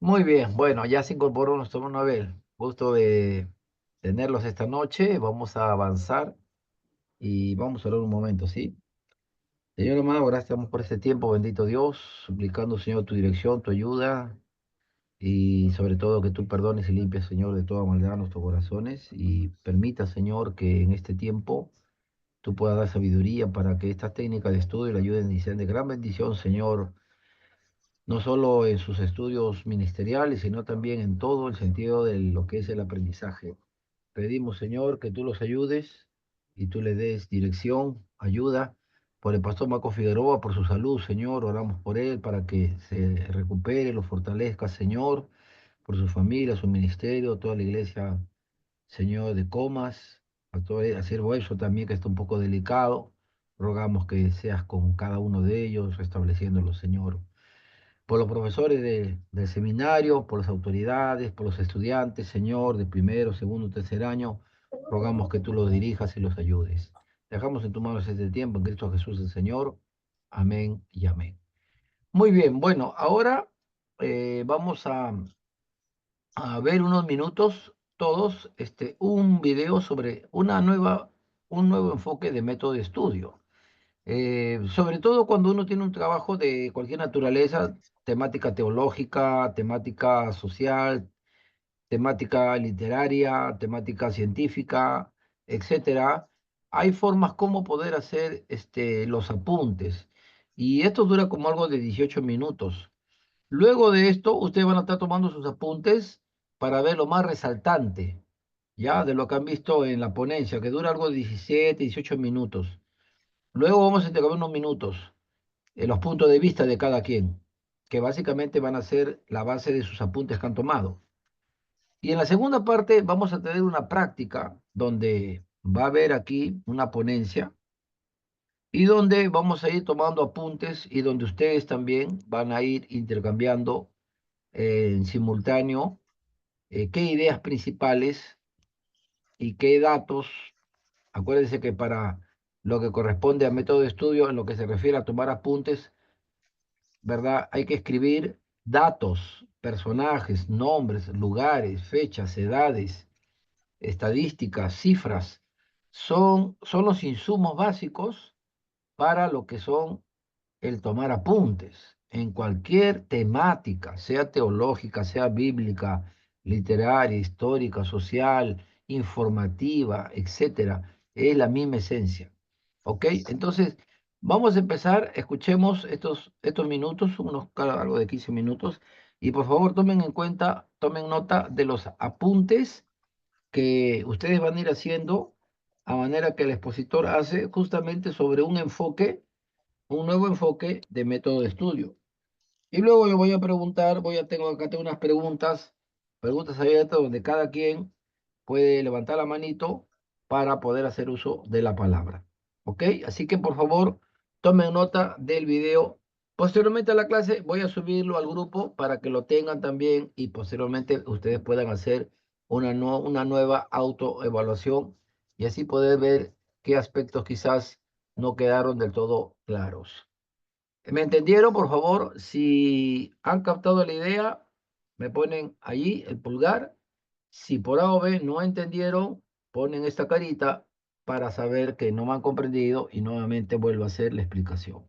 Muy bien, bueno, ya se incorporó nuestro Nobel. Gusto de tenerlos esta noche. Vamos a avanzar y vamos a hablar un momento, ¿sí? Señor amado, gracias por este tiempo, bendito Dios, suplicando, Señor, tu dirección, tu ayuda y sobre todo que tú perdones y limpies, Señor, de toda maldad nuestros corazones y permita, Señor, que en este tiempo tú puedas dar sabiduría para que estas técnicas de estudio le ayuden y sean de gran bendición, Señor, no solo en sus estudios ministeriales, sino también en todo el sentido de lo que es el aprendizaje. Pedimos, Señor, que tú los ayudes y tú le des dirección, ayuda por el pastor Marco Figueroa, por su salud, Señor. Oramos por él para que se recupere, lo fortalezca, Señor, por su familia, su ministerio, toda la iglesia, Señor, de Comas, a Siervo eso también que está un poco delicado. Rogamos que seas con cada uno de ellos, restableciéndolo, Señor, por los profesores del seminario, por las autoridades, por los estudiantes, Señor, de primero, segundo, tercer año, rogamos que tú los dirijas y los ayudes. Dejamos en tus manos este tiempo en Cristo Jesús el Señor. Amén y amén. Muy bien, bueno, ahora vamos a ver unos minutos todos un video sobre un nuevo enfoque de método de estudio. Sobre todo cuando uno tiene un trabajo de cualquier naturaleza, temática teológica, temática social, temática literaria, temática científica, etcétera, hay formas como poder hacer los apuntes. Y esto dura como algo de 18 minutos. Luego de esto, ustedes van a estar tomando sus apuntes para ver lo más resaltante, ya, de lo que han visto en la ponencia, que dura algo de 17, 18 minutos. Luego vamos a intercambiar unos minutos los puntos de vista de cada quien, que básicamente van a ser la base de sus apuntes que han tomado. Y en la segunda parte vamos a tener una práctica donde va a haber aquí una ponencia y donde vamos a ir tomando apuntes y donde ustedes también van a ir intercambiando en simultáneo qué ideas principales y qué datos. Acuérdense que para lo que corresponde a método de estudio, en lo que se refiere a tomar apuntes, ¿verdad? Hay que escribir datos, personajes, nombres, lugares, fechas, edades, estadísticas, cifras. Son los insumos básicos para lo que son el tomar apuntes en cualquier temática, sea teológica, sea bíblica, literaria, histórica, social, informativa, etcétera. Es la misma esencia. ¿Ok? Entonces, vamos a empezar. Escuchemos estos minutos, algo de 15 minutos, y por favor tomen en cuenta, tomen nota de los apuntes que ustedes van a ir haciendo a manera que el expositor hace justamente sobre un nuevo enfoque de método de estudio. Y luego yo voy a preguntar, acá tengo unas preguntas abiertas donde cada quien puede levantar la manito para poder hacer uso de la palabra. ¿Ok? Así que por favor, tomen nota del video. Posteriormente a la clase voy a subirlo al grupo para que lo tengan también y posteriormente ustedes puedan hacer una nueva autoevaluación y así poder ver qué aspectos quizás no quedaron del todo claros. ¿Me entendieron, por favor? Si han captado la idea, me ponen allí el pulgar. Si por A o B no entendieron, ponen esta carita para saber que no me han comprendido y nuevamente vuelvo a hacer la explicación.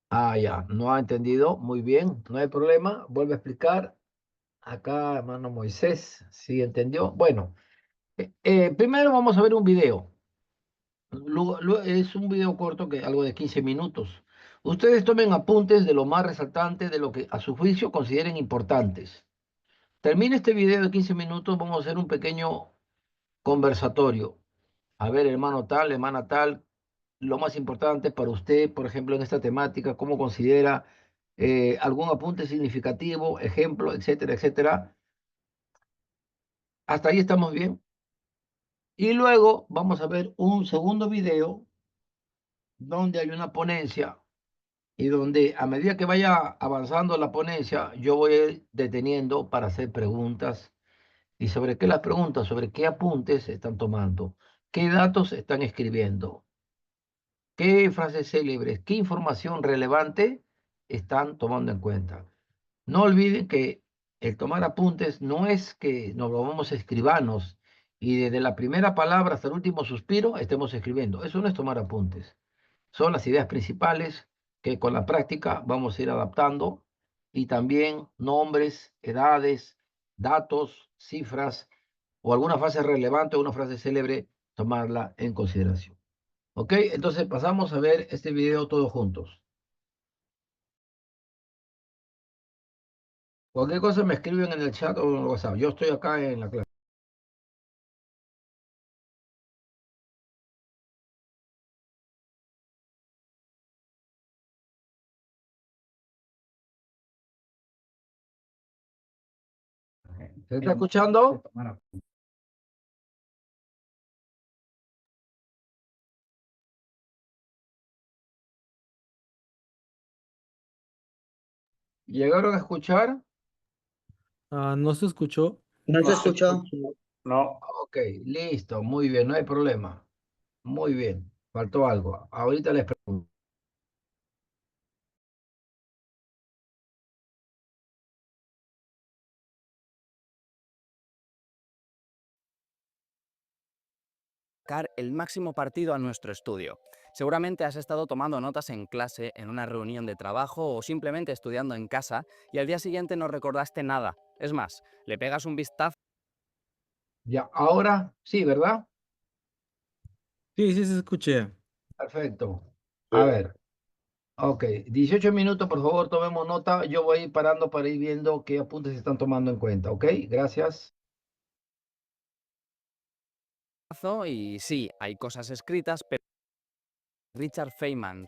Ah, ya, no ha entendido. Muy bien, no hay problema. Vuelvo a explicar. Acá, hermano Moisés, ¿sí entendió? Bueno, primero vamos a ver un video. Es un video corto que algo de 15 minutos. Ustedes tomen apuntes de lo más resaltante, de lo que a su juicio consideren importantes. Termina este video de 15 minutos, vamos a hacer un pequeño conversatorio. A ver, hermano tal, hermana tal, lo más importante para usted, por ejemplo, en esta temática, cómo considera algún apunte significativo, ejemplo, etcétera, etcétera. Hasta ahí estamos bien. Y luego vamos a ver un segundo video donde hay una ponencia y donde a medida que vaya avanzando la ponencia, yo voy a ir deteniendo para hacer preguntas. ¿Y sobre qué las preguntas? Sobre qué apuntes están tomando, qué datos están escribiendo, qué frases célebres, qué información relevante están tomando en cuenta. No olviden que el tomar apuntes no es que nos volvamos escribanos y desde la primera palabra hasta el último suspiro estemos escribiendo. Eso no es tomar apuntes. Son las ideas principales que con la práctica vamos a ir adaptando y también nombres, edades, datos, cifras o alguna frase relevante o una frase célebre, tomarla en consideración. ¿Ok? Entonces pasamos a ver este video todos juntos. Cualquier cosa me escriben en el chat o en el WhatsApp. Yo estoy acá en la clase. ¿Se está escuchando? ¿Llegaron a escuchar? No se escuchó. No se escuchó. No, Ok, listo, muy bien, no hay problema. Muy bien, faltó algo. Ahorita les pregunto. Sacar el máximo partido a nuestro estudio. Seguramente has estado tomando notas en clase, en una reunión de trabajo o simplemente estudiando en casa y al día siguiente no recordaste nada. Es más, le pegas un vistazo. Ya, ahora sí, ¿verdad? Sí, sí se escuché. Perfecto. sí. A ver, ok, 18 minutos, por favor, tomemos nota. Yo voy a ir parando para ir viendo qué apuntes se están tomando en cuenta, ¿ok? Gracias. Y sí, hay cosas escritas, pero Richard Feynman.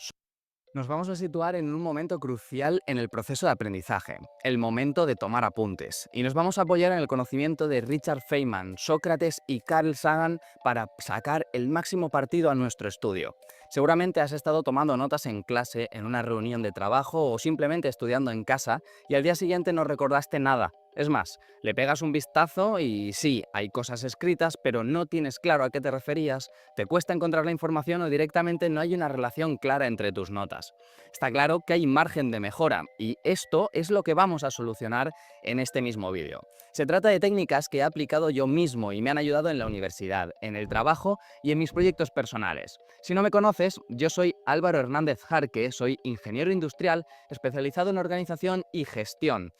Nos vamos a situar en un momento crucial en el proceso de aprendizaje, el momento de tomar apuntes, y nos vamos a apoyar en el conocimiento de Richard Feynman, Sócrates y Carl Sagan para sacar el máximo partido a nuestro estudio. Seguramente has estado tomando notas en clase, en una reunión de trabajo o simplemente estudiando en casa y al día siguiente no recordaste nada. Es más, le pegas un vistazo y sí, hay cosas escritas, pero no tienes claro a qué te referías, te cuesta encontrar la información o directamente no hay una relación clara entre tus notas. Está claro que hay margen de mejora y esto es lo que vamos a solucionar en este mismo vídeo. Se trata de técnicas que he aplicado yo mismo y me han ayudado en la universidad, en el trabajo y en mis proyectos personales. Si no me conoces, yo soy Álvaro Hernández Jarque, soy ingeniero industrial especializado en organización y gestión.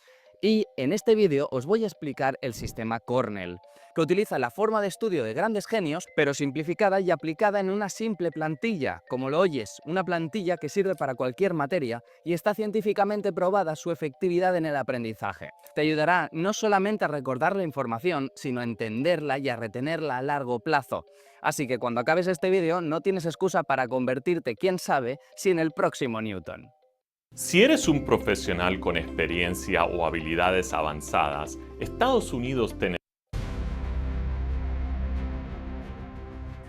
Y en este vídeo os voy a explicar el sistema Cornell, que utiliza la forma de estudio de grandes genios, pero simplificada y aplicada en una simple plantilla, como lo oyes, una plantilla que sirve para cualquier materia y está científicamente probada su efectividad en el aprendizaje. Te ayudará no solamente a recordar la información, sino a entenderla y a retenerla a largo plazo. Así que cuando acabes este vídeo no tienes excusa para convertirte, quién sabe, si en el próximo Newton. Si eres un profesional con experiencia o habilidades avanzadas, Estados Unidos te...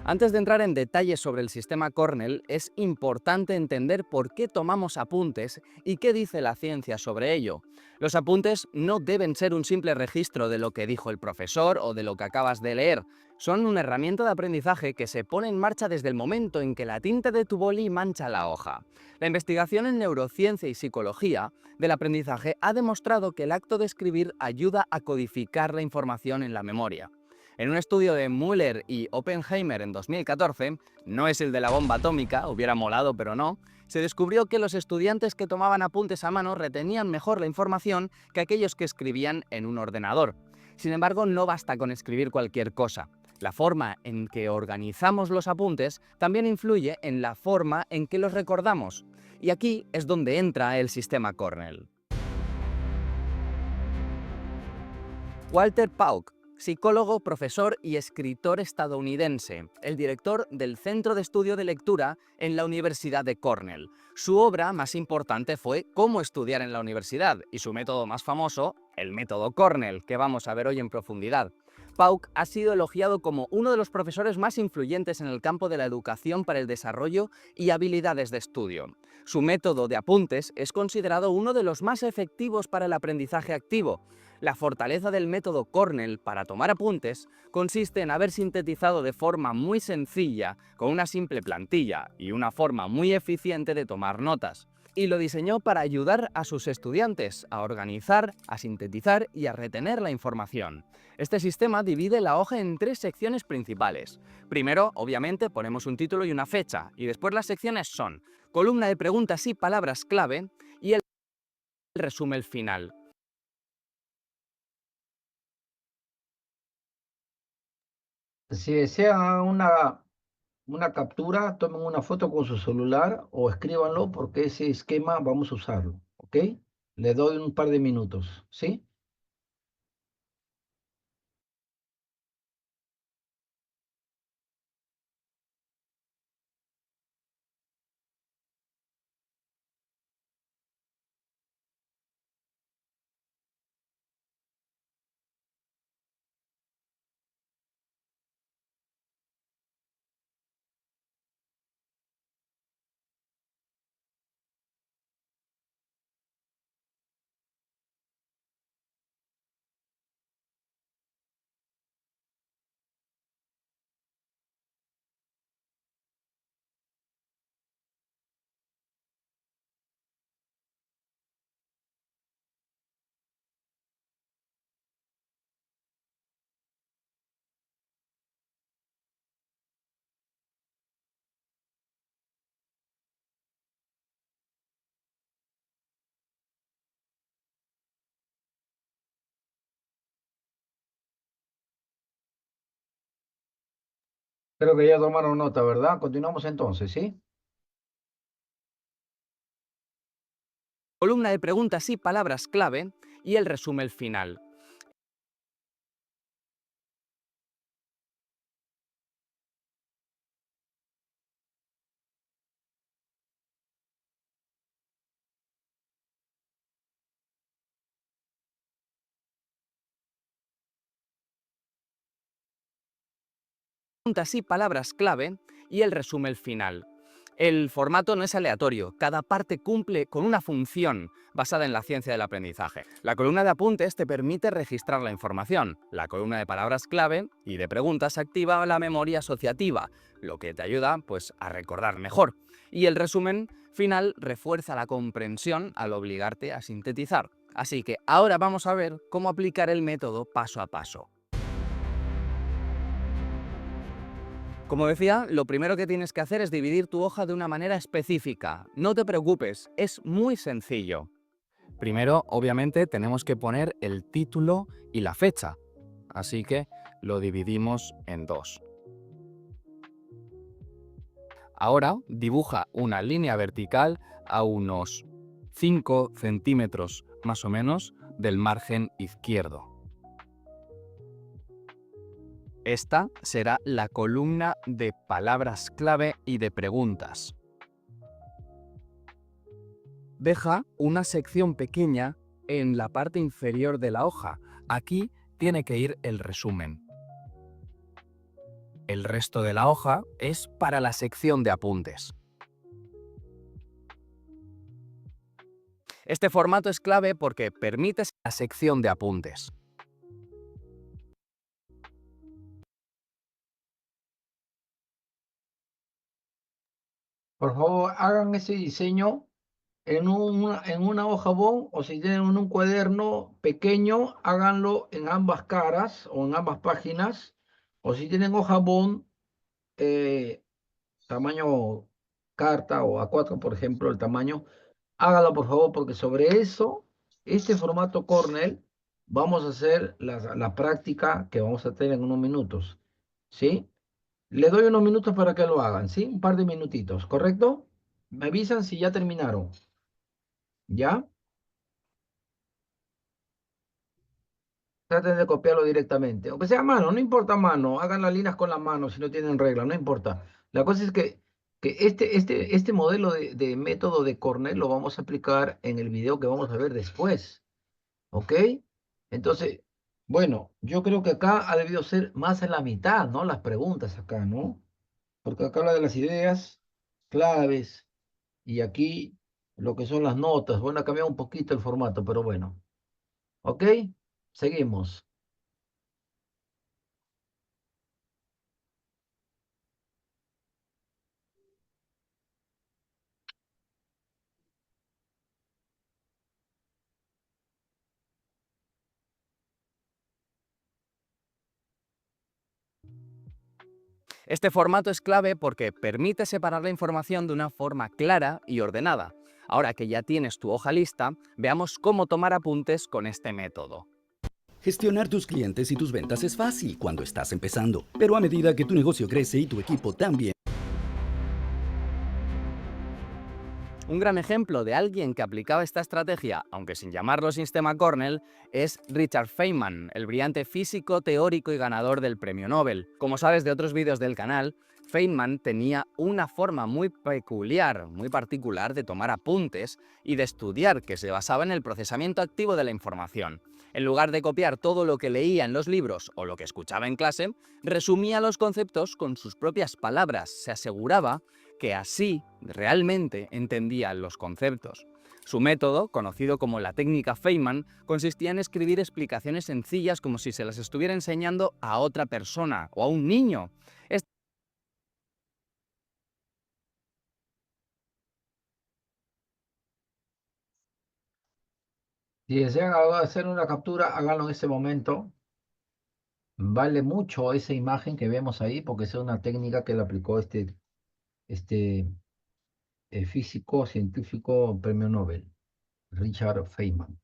Antes de entrar en detalles sobre el sistema Cornell, es importante entender por qué tomamos apuntes y qué dice la ciencia sobre ello. Los apuntes no deben ser un simple registro de lo que dijo el profesor o de lo que acabas de leer. Son una herramienta de aprendizaje que se pone en marcha desde el momento en que la tinta de tu boli mancha la hoja. La investigación en neurociencia y psicología del aprendizaje ha demostrado que el acto de escribir ayuda a codificar la información en la memoria. En un estudio de Müller y Oppenheimer en 2014, no es el de la bomba atómica, hubiera molado pero no, se descubrió que los estudiantes que tomaban apuntes a mano retenían mejor la información que aquellos que escribían en un ordenador. Sin embargo, no basta con escribir cualquier cosa. La forma en que organizamos los apuntes también influye en la forma en que los recordamos. Y aquí es donde entra el sistema Cornell. Walter Pauk, psicólogo, profesor y escritor estadounidense, el director del Centro de Estudio de Lectura en la Universidad de Cornell. Su obra más importante fue Cómo estudiar en la universidad y su método más famoso, el método Cornell, que vamos a ver hoy en profundidad. Pauc ha sido elogiado como uno de los profesores más influyentes en el campo de la educación para el desarrollo y habilidades de estudio. Su método de apuntes es considerado uno de los más efectivos para el aprendizaje activo. La fortaleza del método Cornell para tomar apuntes consiste en haber sintetizado de forma muy sencilla, con una simple plantilla y una forma muy eficiente de tomar notas. Y lo diseñó para ayudar a sus estudiantes a organizar, a sintetizar y a retener la información. Este sistema divide la hoja en 3 secciones principales. Primero, obviamente, ponemos un título y una fecha, y después las secciones son columna de preguntas y palabras clave y el resumen final. Si desea una captura, tomen una foto con su celular o escríbanlo porque ese esquema vamos a usarlo, ¿ok? Le doy un par de minutos, ¿sí? Creo que ya tomaron nota, ¿verdad? Continuamos entonces, ¿sí? Columna de preguntas y palabras clave y el resumen final. Preguntas y palabras clave y el resumen final. El formato no es aleatorio, cada parte cumple con una función basada en la ciencia del aprendizaje. La columna de apuntes te permite registrar la información, la columna de palabras clave y de preguntas activa la memoria asociativa, lo que te ayuda pues, a recordar mejor. Y el resumen final refuerza la comprensión al obligarte a sintetizar. Así que ahora vamos a ver cómo aplicar el método paso a paso. Como decía, lo primero que tienes que hacer es dividir tu hoja de una manera específica. No te preocupes, es muy sencillo. Primero, obviamente, tenemos que poner el título y la fecha. Así que lo dividimos en 2. Ahora dibuja una línea vertical a unos 5 centímetros más o menos del margen izquierdo. Esta será la columna de palabras clave y de preguntas. Deja una sección pequeña en la parte inferior de la hoja. Aquí tiene que ir el resumen. El resto de la hoja es para la sección de apuntes. Este formato es clave porque permite la sección de apuntes. Por favor, hagan ese diseño en una hoja bond o si tienen un cuaderno pequeño, háganlo en ambas caras o en ambas páginas. O si tienen hoja bond, eh, tamaño carta o A4, por ejemplo, el tamaño, hágalo por favor, porque sobre eso, este formato Cornell, vamos a hacer la práctica que vamos a tener en unos minutos. ¿Sí? Les doy unos minutos para que lo hagan, ¿sí? Un par de minutitos, ¿correcto? Me avisan si ya terminaron. ¿Ya? Traten de copiarlo directamente. Aunque sea a mano, no importa a mano. Hagan las líneas con la mano si no tienen regla, no importa. La cosa es que este modelo de método de Cornell lo vamos a aplicar en el video que vamos a ver después. ¿Ok? Entonces, Bueno, yo creo que acá ha debido ser más en la mitad, ¿no? Las preguntas acá, ¿no? Porque acá habla de las ideas claves y aquí lo que son las notas. Bueno, ha cambiado un poquito el formato, pero bueno. ¿Ok? Seguimos. Este formato es clave porque permite separar la información de una forma clara y ordenada. Ahora que ya tienes tu hoja lista, veamos cómo tomar apuntes con este método. Gestionar tus clientes y tus ventas es fácil cuando estás empezando, pero a medida que tu negocio crece y tu equipo también. Un gran ejemplo de alguien que aplicaba esta estrategia, aunque sin llamarlo sistema Cornell, es Richard Feynman, el brillante físico, teórico y ganador del premio Nobel. Como sabes de otros vídeos del canal, Feynman tenía una forma muy peculiar, muy particular de tomar apuntes y de estudiar que se basaba en el procesamiento activo de la información. En lugar de copiar todo lo que leía en los libros o lo que escuchaba en clase, resumía los conceptos con sus propias palabras. Se aseguraba que así realmente entendía los conceptos. Su método, conocido como la técnica Feynman, consistía en escribir explicaciones sencillas como si se las estuviera enseñando a otra persona o a un niño. Si desean hacer una captura, háganlo en este momento. Vale mucho esa imagen que vemos ahí porque es una técnica que le aplicó este físico, científico, premio Nobel, Richard Feynman.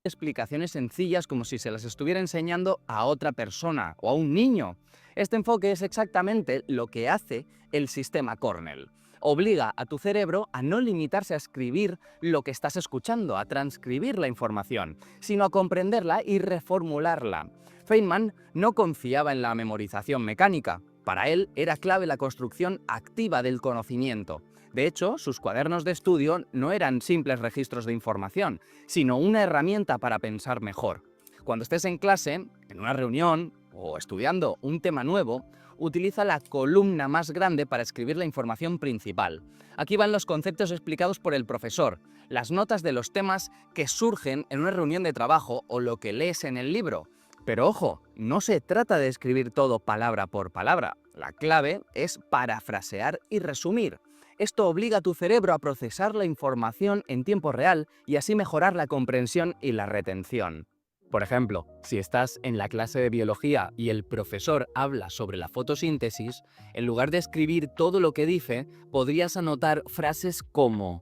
Explicaciones sencillas como si se las estuviera enseñando a otra persona o a un niño. Este enfoque es exactamente lo que hace el sistema Cornell. Obliga a tu cerebro a no limitarse a escribir lo que estás escuchando, a transcribir la información, sino a comprenderla y reformularla. Feynman no confiaba en la memorización mecánica. Para él era clave la construcción activa del conocimiento. De hecho, sus cuadernos de estudio no eran simples registros de información, sino una herramienta para pensar mejor. Cuando estés en clase, en una reunión o estudiando un tema nuevo, utiliza la columna más grande para escribir la información principal. Aquí van los conceptos explicados por el profesor, las notas de los temas que surgen en una reunión de trabajo o lo que lees en el libro. Pero ojo, no se trata de escribir todo palabra por palabra. La clave es parafrasear y resumir. Esto obliga a tu cerebro a procesar la información en tiempo real y así mejorar la comprensión y la retención. Por ejemplo, si estás en la clase de biología y el profesor habla sobre la fotosíntesis, en lugar de escribir todo lo que dice, podrías anotar frases como: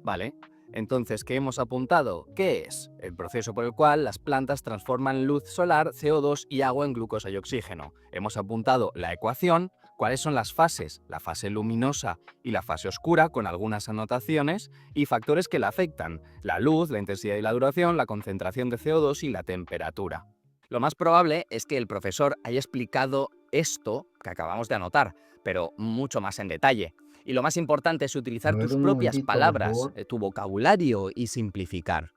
Vale, entonces, ¿qué hemos apuntado? ¿Qué es? El proceso por el cual las plantas transforman luz solar, CO2 y agua en glucosa y oxígeno. Hemos apuntado la ecuación, cuáles son las fases, la fase luminosa y la fase oscura, con algunas anotaciones, y factores que la afectan, la luz, la intensidad y la duración, la concentración de CO2 y la temperatura. Lo más probable es que el profesor haya explicado esto que acabamos de anotar, pero mucho más en detalle. Y lo más importante es A utilizar ver, tus un propias momentito, por palabras, favor. tu vocabulario y simplificar.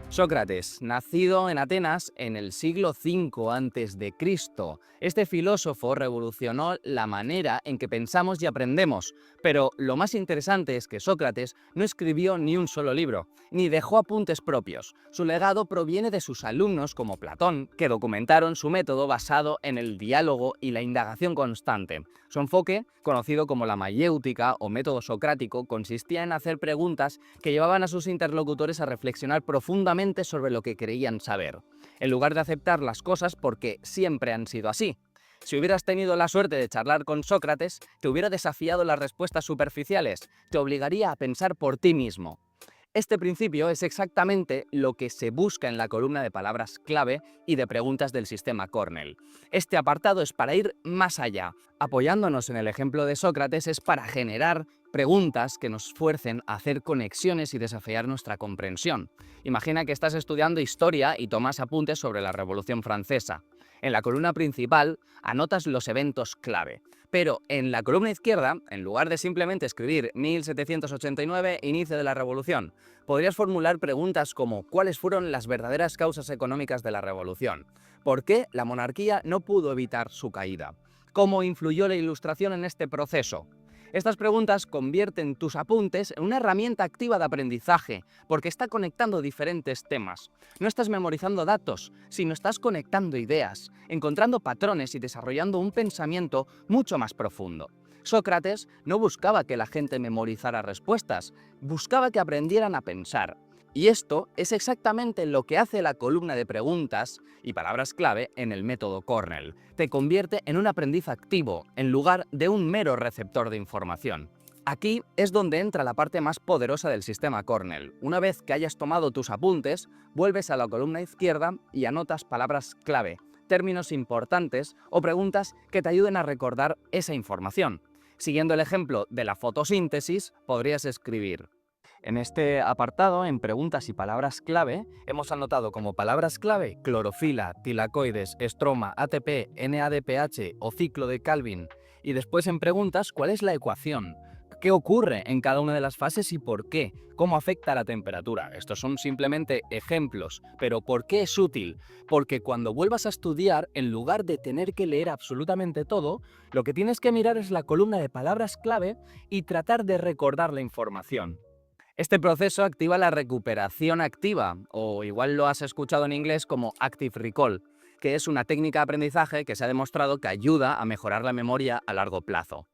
Sócrates, nacido en Atenas en el siglo V a.C. Este filósofo revolucionó la manera en que pensamos y aprendemos, pero lo más interesante es que Sócrates no escribió ni un solo libro, ni dejó apuntes propios. Su legado proviene de sus alumnos como Platón, que documentaron su método basado en el diálogo y la indagación constante. Su enfoque, conocido como la mayéutica o método socrático, consistía en hacer preguntas que llevaban a sus interlocutores a reflexionar profundamente sobre lo que creían saber, en lugar de aceptar las cosas porque siempre han sido así. Si hubieras tenido la suerte de charlar con Sócrates, te hubiera desafiado las respuestas superficiales, te obligaría a pensar por ti mismo. Este principio es exactamente lo que se busca en la columna de palabras clave y de preguntas del sistema Cornell. Este apartado es para ir más allá. Apoyándonos en el ejemplo de Sócrates, es para generar preguntas que nos fuercen a hacer conexiones y desafiar nuestra comprensión. Imagina que estás estudiando historia y tomas apuntes sobre la Revolución Francesa. En la columna principal anotas los eventos clave, pero en la columna izquierda, en lugar de simplemente escribir 1789, inicio de la Revolución, podrías formular preguntas como ¿cuáles fueron las verdaderas causas económicas de la Revolución? ¿Por qué la monarquía no pudo evitar su caída? ¿Cómo influyó la Ilustración en este proceso? Estas preguntas convierten tus apuntes en una herramienta activa de aprendizaje, porque está conectando diferentes temas. No estás memorizando datos, sino estás conectando ideas, encontrando patrones y desarrollando un pensamiento mucho más profundo. Sócrates no buscaba que la gente memorizara respuestas, buscaba que aprendieran a pensar. Y esto es exactamente lo que hace la columna de preguntas y palabras clave en el método Cornell. Te convierte en un aprendiz activo, en lugar de un mero receptor de información. Aquí es donde entra la parte más poderosa del sistema Cornell. Una vez que hayas tomado tus apuntes, vuelves a la columna izquierda y anotas palabras clave, términos importantes o preguntas que te ayuden a recordar esa información. Siguiendo el ejemplo de la fotosíntesis, podrías escribir: en este apartado, en preguntas y palabras clave, hemos anotado como palabras clave clorofila, tilacoides, estroma, ATP, NADPH o ciclo de Calvin. Y después en preguntas, ¿cuál es la ecuación? ¿Qué ocurre en cada una de las fases y por qué? ¿Cómo afecta a la temperatura? Estos son simplemente ejemplos, pero ¿por qué es útil? Porque cuando vuelvas a estudiar, en lugar de tener que leer absolutamente todo, lo que tienes que mirar es la columna de palabras clave y tratar de recordar la información. Este proceso activa la recuperación activa, o igual lo has escuchado en inglés como Active Recall, que es una técnica de aprendizaje que se ha demostrado que ayuda a mejorar la memoria a largo plazo.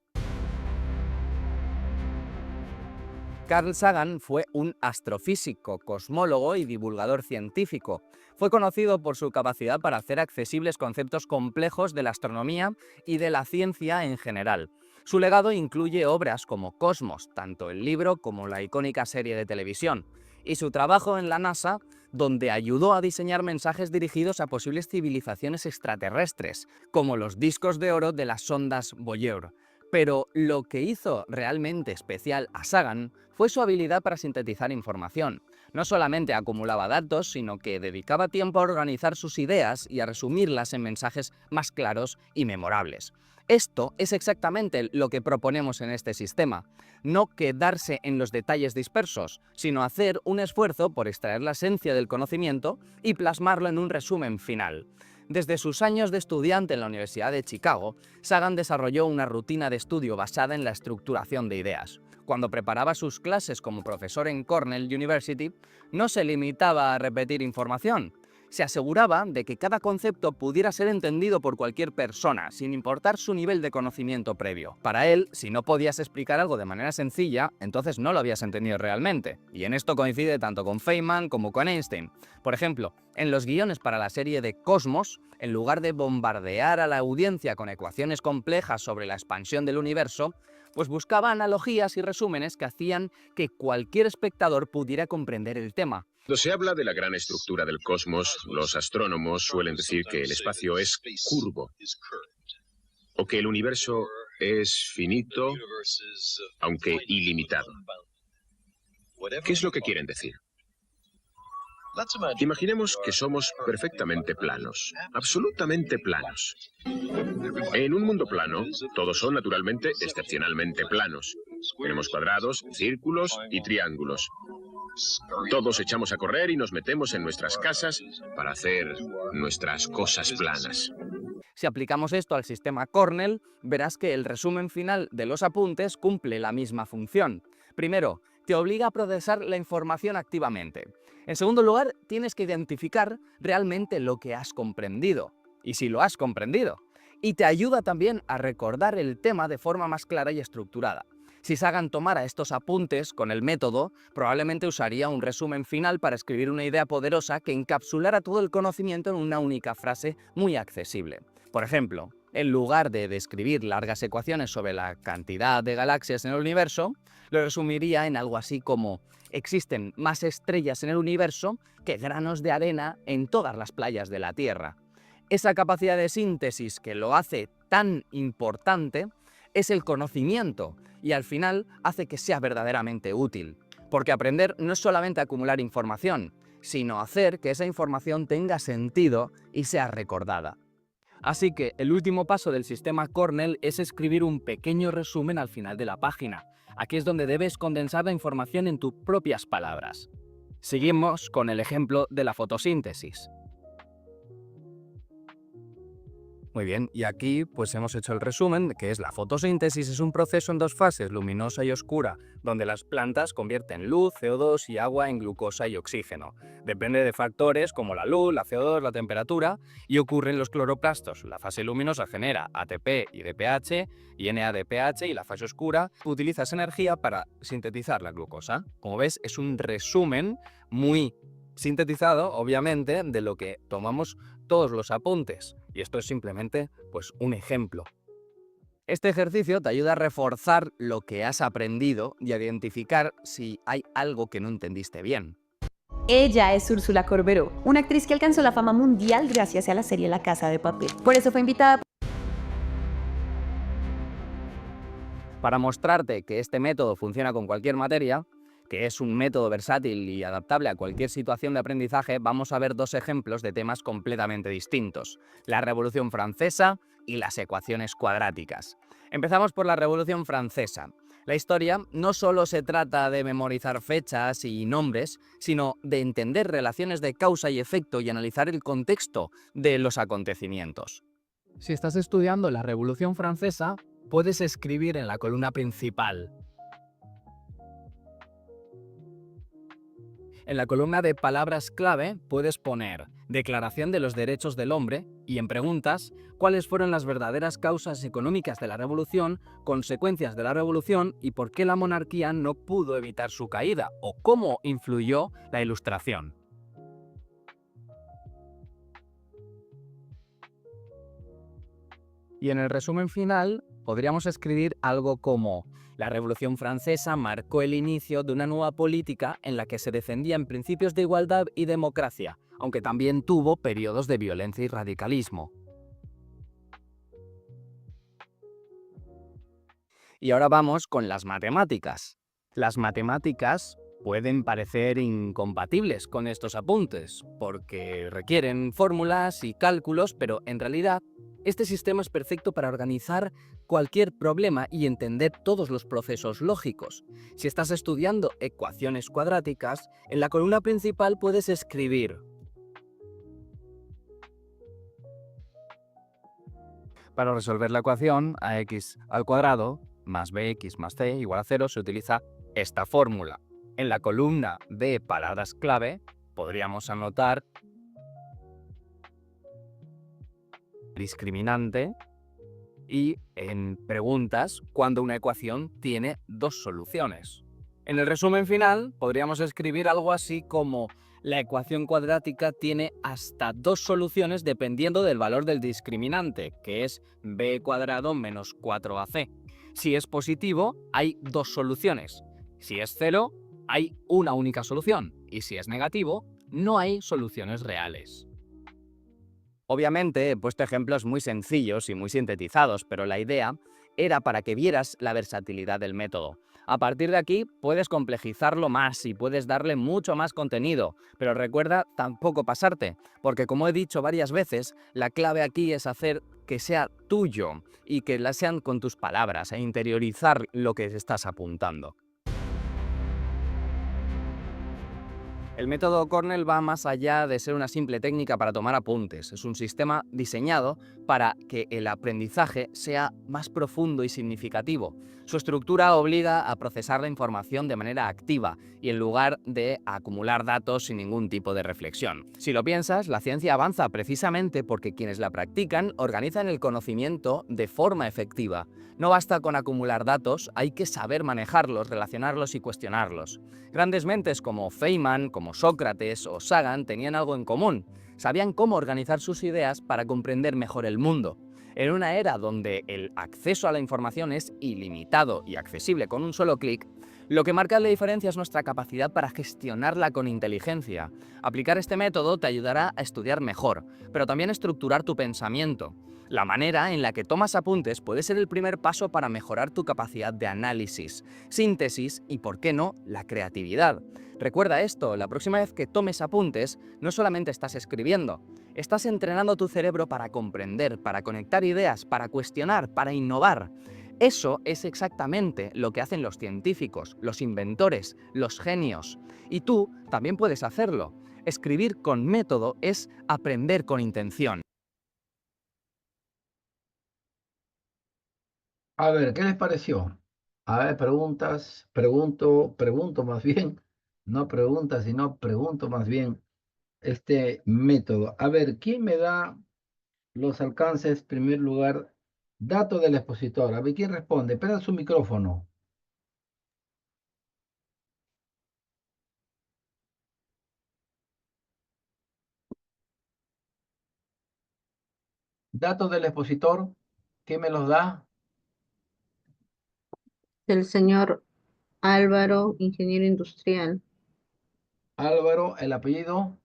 Carl Sagan fue un astrofísico, cosmólogo y divulgador científico. Fue conocido por su capacidad para hacer accesibles conceptos complejos de la astronomía y de la ciencia en general. Su legado incluye obras como Cosmos, tanto el libro como la icónica serie de televisión, y su trabajo en la NASA, donde ayudó a diseñar mensajes dirigidos a posibles civilizaciones extraterrestres, como los discos de oro de las sondas Voyager. Pero lo que hizo realmente especial a Sagan fue su habilidad para sintetizar información. No solamente acumulaba datos, sino que dedicaba tiempo a organizar sus ideas y a resumirlas en mensajes más claros y memorables. Esto es exactamente lo que proponemos en este sistema. No quedarse en los detalles dispersos, sino hacer un esfuerzo por extraer la esencia del conocimiento y plasmarlo en un resumen final. Desde sus años de estudiante en la Universidad de Chicago, Sagan desarrolló una rutina de estudio basada en la estructuración de ideas. Cuando preparaba sus clases como profesor en Cornell University, no se limitaba a repetir información. Se aseguraba de que cada concepto pudiera ser entendido por cualquier persona, sin importar su nivel de conocimiento previo. Para él, si no podías explicar algo de manera sencilla, entonces no lo habías entendido realmente. Y en esto coincide tanto con Feynman como con Einstein. Por ejemplo, en los guiones para la serie de Cosmos, en lugar de bombardear a la audiencia con ecuaciones complejas sobre la expansión del universo, pues buscaba analogías y resúmenes que hacían que cualquier espectador pudiera comprender el tema. Cuando se habla de la gran estructura del cosmos, los astrónomos suelen decir que el espacio es curvo, o que el universo es finito, aunque ilimitado. ¿Qué es lo que quieren decir? Imaginemos que somos perfectamente planos, absolutamente planos. En un mundo plano, todos son naturalmente excepcionalmente planos. Tenemos cuadrados, círculos y triángulos. Todos echamos a correr y nos metemos en nuestras casas para hacer nuestras cosas planas. Si aplicamos esto al sistema Cornell, verás que el resumen final de los apuntes cumple la misma función. Primero, te obliga a procesar la información activamente. En segundo lugar, tienes que identificar realmente lo que has comprendido, y si lo has comprendido. Y te ayuda también a recordar el tema de forma más clara y estructurada. Si Sagan tomara estos apuntes con el método, probablemente usaría un resumen final para escribir una idea poderosa que encapsulara todo el conocimiento en una única frase muy accesible. Por ejemplo, en lugar de describir largas ecuaciones sobre la cantidad de galaxias en el universo, lo resumiría en algo así como: existen más estrellas en el universo que granos de arena en todas las playas de la Tierra. Esa capacidad de síntesis que lo hace tan importante es el conocimiento y al final hace que sea verdaderamente útil. Porque aprender no es solamente acumular información, sino hacer que esa información tenga sentido y sea recordada. Así que el último paso del sistema Cornell es escribir un pequeño resumen al final de la página. Aquí es donde debes condensar la información en tus propias palabras. Seguimos con el ejemplo de la fotosíntesis. Muy bien, y aquí pues hemos hecho el resumen, que es la fotosíntesis, es un proceso en dos fases, luminosa y oscura, donde las plantas convierten luz, CO2 y agua en glucosa y oxígeno. Depende de factores como la luz, la CO2, la temperatura, y ocurre en los cloroplastos. La fase luminosa genera ATP y DPH y NADPH, y la fase oscura utiliza esa energía para sintetizar la glucosa. Como ves, es un resumen muy sintetizado, obviamente, de lo que tomamos todos los apuntes. Y esto es simplemente pues, un ejemplo. Este ejercicio te ayuda a reforzar lo que has aprendido y a identificar si hay algo que no entendiste bien. Ella es Úrsula Corberó, una actriz que alcanzó la fama mundial gracias a la serie La Casa de Papel. Por eso fue invitada. Para mostrarte que este método funciona con cualquier materia, que es un método versátil y adaptable a cualquier situación de aprendizaje, vamos a ver dos ejemplos de temas completamente distintos: la Revolución Francesa y las ecuaciones cuadráticas. Empezamos por la Revolución Francesa. La historia no solo se trata de memorizar fechas y nombres, sino de entender relaciones de causa y efecto y analizar el contexto de los acontecimientos. Si estás estudiando la Revolución Francesa, puedes escribir en la columna principal. En la columna de palabras clave puedes poner Declaración de los Derechos del Hombre y en preguntas, cuáles fueron las verdaderas causas económicas de la revolución, consecuencias de la revolución y por qué la monarquía no pudo evitar su caída o cómo influyó la Ilustración. Y en el resumen final podríamos escribir algo como: la Revolución Francesa marcó el inicio de una nueva política en la que se defendían principios de igualdad y democracia, aunque también tuvo periodos de violencia y radicalismo. Y ahora vamos con las matemáticas. Las matemáticas pueden parecer incompatibles con estos apuntes, porque requieren fórmulas y cálculos, pero en realidad este sistema es perfecto para organizar cualquier problema y entender todos los procesos lógicos. Si estás estudiando ecuaciones cuadráticas, en la columna principal puedes escribir: para resolver la ecuación ax al cuadrado más bx más c igual a 0 se utiliza esta fórmula. En la columna de palabras clave podríamos anotar discriminante y en preguntas cuando una ecuación tiene dos soluciones. En el resumen final podríamos escribir algo así como: la ecuación cuadrática tiene hasta dos soluciones dependiendo del valor del discriminante, que es b cuadrado menos 4ac. Si es positivo, hay dos soluciones. Si es 0, hay una única solución. Y si es negativo, no hay soluciones reales. Obviamente he puesto ejemplos muy sencillos y muy sintetizados, pero la idea era para que vieras la versatilidad del método. A partir de aquí puedes complejizarlo más y puedes darle mucho más contenido, pero recuerda tampoco pasarte, porque como he dicho varias veces, la clave aquí es hacer que sea tuyo y que la sean con tus palabras e interiorizar lo que estás apuntando. El método Cornell va más allá de ser una simple técnica para tomar apuntes. Es un sistema diseñado para que el aprendizaje sea más profundo y significativo. Su estructura obliga a procesar la información de manera activa y en lugar de acumular datos sin ningún tipo de reflexión. Si lo piensas, la ciencia avanza precisamente porque quienes la practican organizan el conocimiento de forma efectiva. No basta con acumular datos, hay que saber manejarlos, relacionarlos y cuestionarlos. Grandes mentes como Feynman, como Sócrates o Sagan tenían algo en común. Sabían cómo organizar sus ideas para comprender mejor el mundo. En una era donde el acceso a la información es ilimitado y accesible con un solo clic, Lo que marca la diferencia es nuestra capacidad para gestionarla con inteligencia. Aplicar este método te ayudará a estudiar mejor, pero también a estructurar tu pensamiento. La manera en la que tomas apuntes puede ser el primer paso para mejorar tu capacidad de análisis, síntesis y, por qué no, la creatividad. Recuerda esto, la próxima vez que tomes apuntes, no solamente estás escribiendo, estás entrenando tu cerebro para comprender, para conectar ideas, para cuestionar, para innovar. Eso es exactamente lo que hacen los científicos, los inventores, los genios. Y tú también puedes hacerlo. Escribir con método es aprender con intención. A ver, ¿qué les pareció? A ver, pregunto más bien, no preguntas, sino pregunto más bien este método. A ver, ¿quién me da los alcances, en primer lugar, datos del expositor? A ver, ¿quién responde? Prenda su micrófono. Datos del expositor, ¿quién me los da? El señor Álvaro, ingeniero industrial. Álvaro, el apellido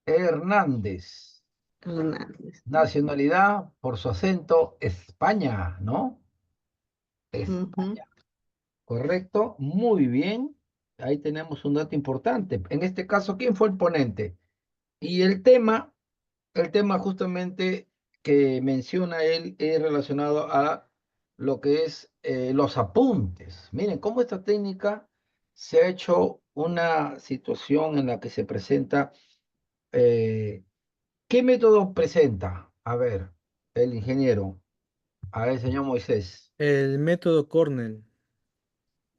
Hernández. Hernández. Nacionalidad, por su acento, España, ¿no? Ujú. España. Correcto, muy bien. Ahí tenemos un dato importante. En este caso, ¿quién fue el ponente? Y el tema justamente que menciona él es relacionado a lo que es los apuntes. Miren cómo esta técnica se ha hecho una situación en la que se presenta. ¿Qué método presenta? A ver, el ingeniero, a ver, señor Moisés. El método Cornell.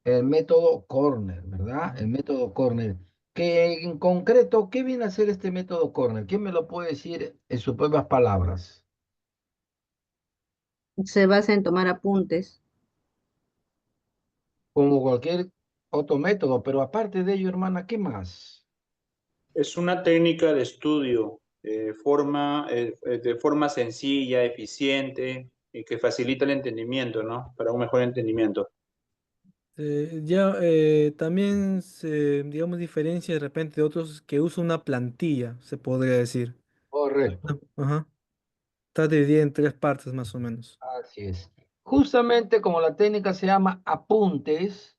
El método Corner, ¿verdad? El método Corner. Que en concreto, ¿qué viene a ser este método Corner? ¿Quién me lo puede decir en sus propias palabras? Se basa en tomar apuntes. Como cualquier otro método, pero aparte de ello, hermana, ¿qué más? Es una técnica de estudio de forma sencilla, eficiente y que facilita el entendimiento, ¿no? Para un mejor entendimiento. También se, digamos, diferencia de repente de otros que usan una plantilla, se podría decir. Correcto, Ajá. Está dividida en tres partes más o menos. así es. Justamente como la técnica se llama apuntes,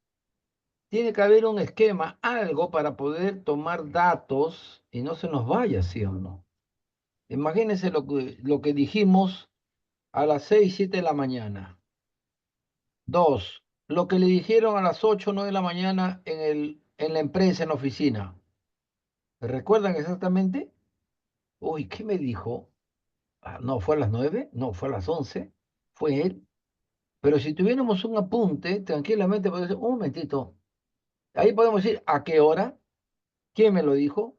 tiene que haber un esquema, algo para poder tomar datos y no se nos vaya, ¿sí o no? Imagínense lo que dijimos a las 6 7 de la mañana. Dos, lo que le dijeron a las 8 9 de la mañana en la empresa, en la oficina. ¿Recuerdan exactamente? Uy, ¿qué me dijo? Ah, no, fue a las 9, no, fue a las 11, fue él. Pero si tuviéramos un apunte, tranquilamente podemos decir, un momentito, ahí podemos decir a qué hora, quién me lo dijo,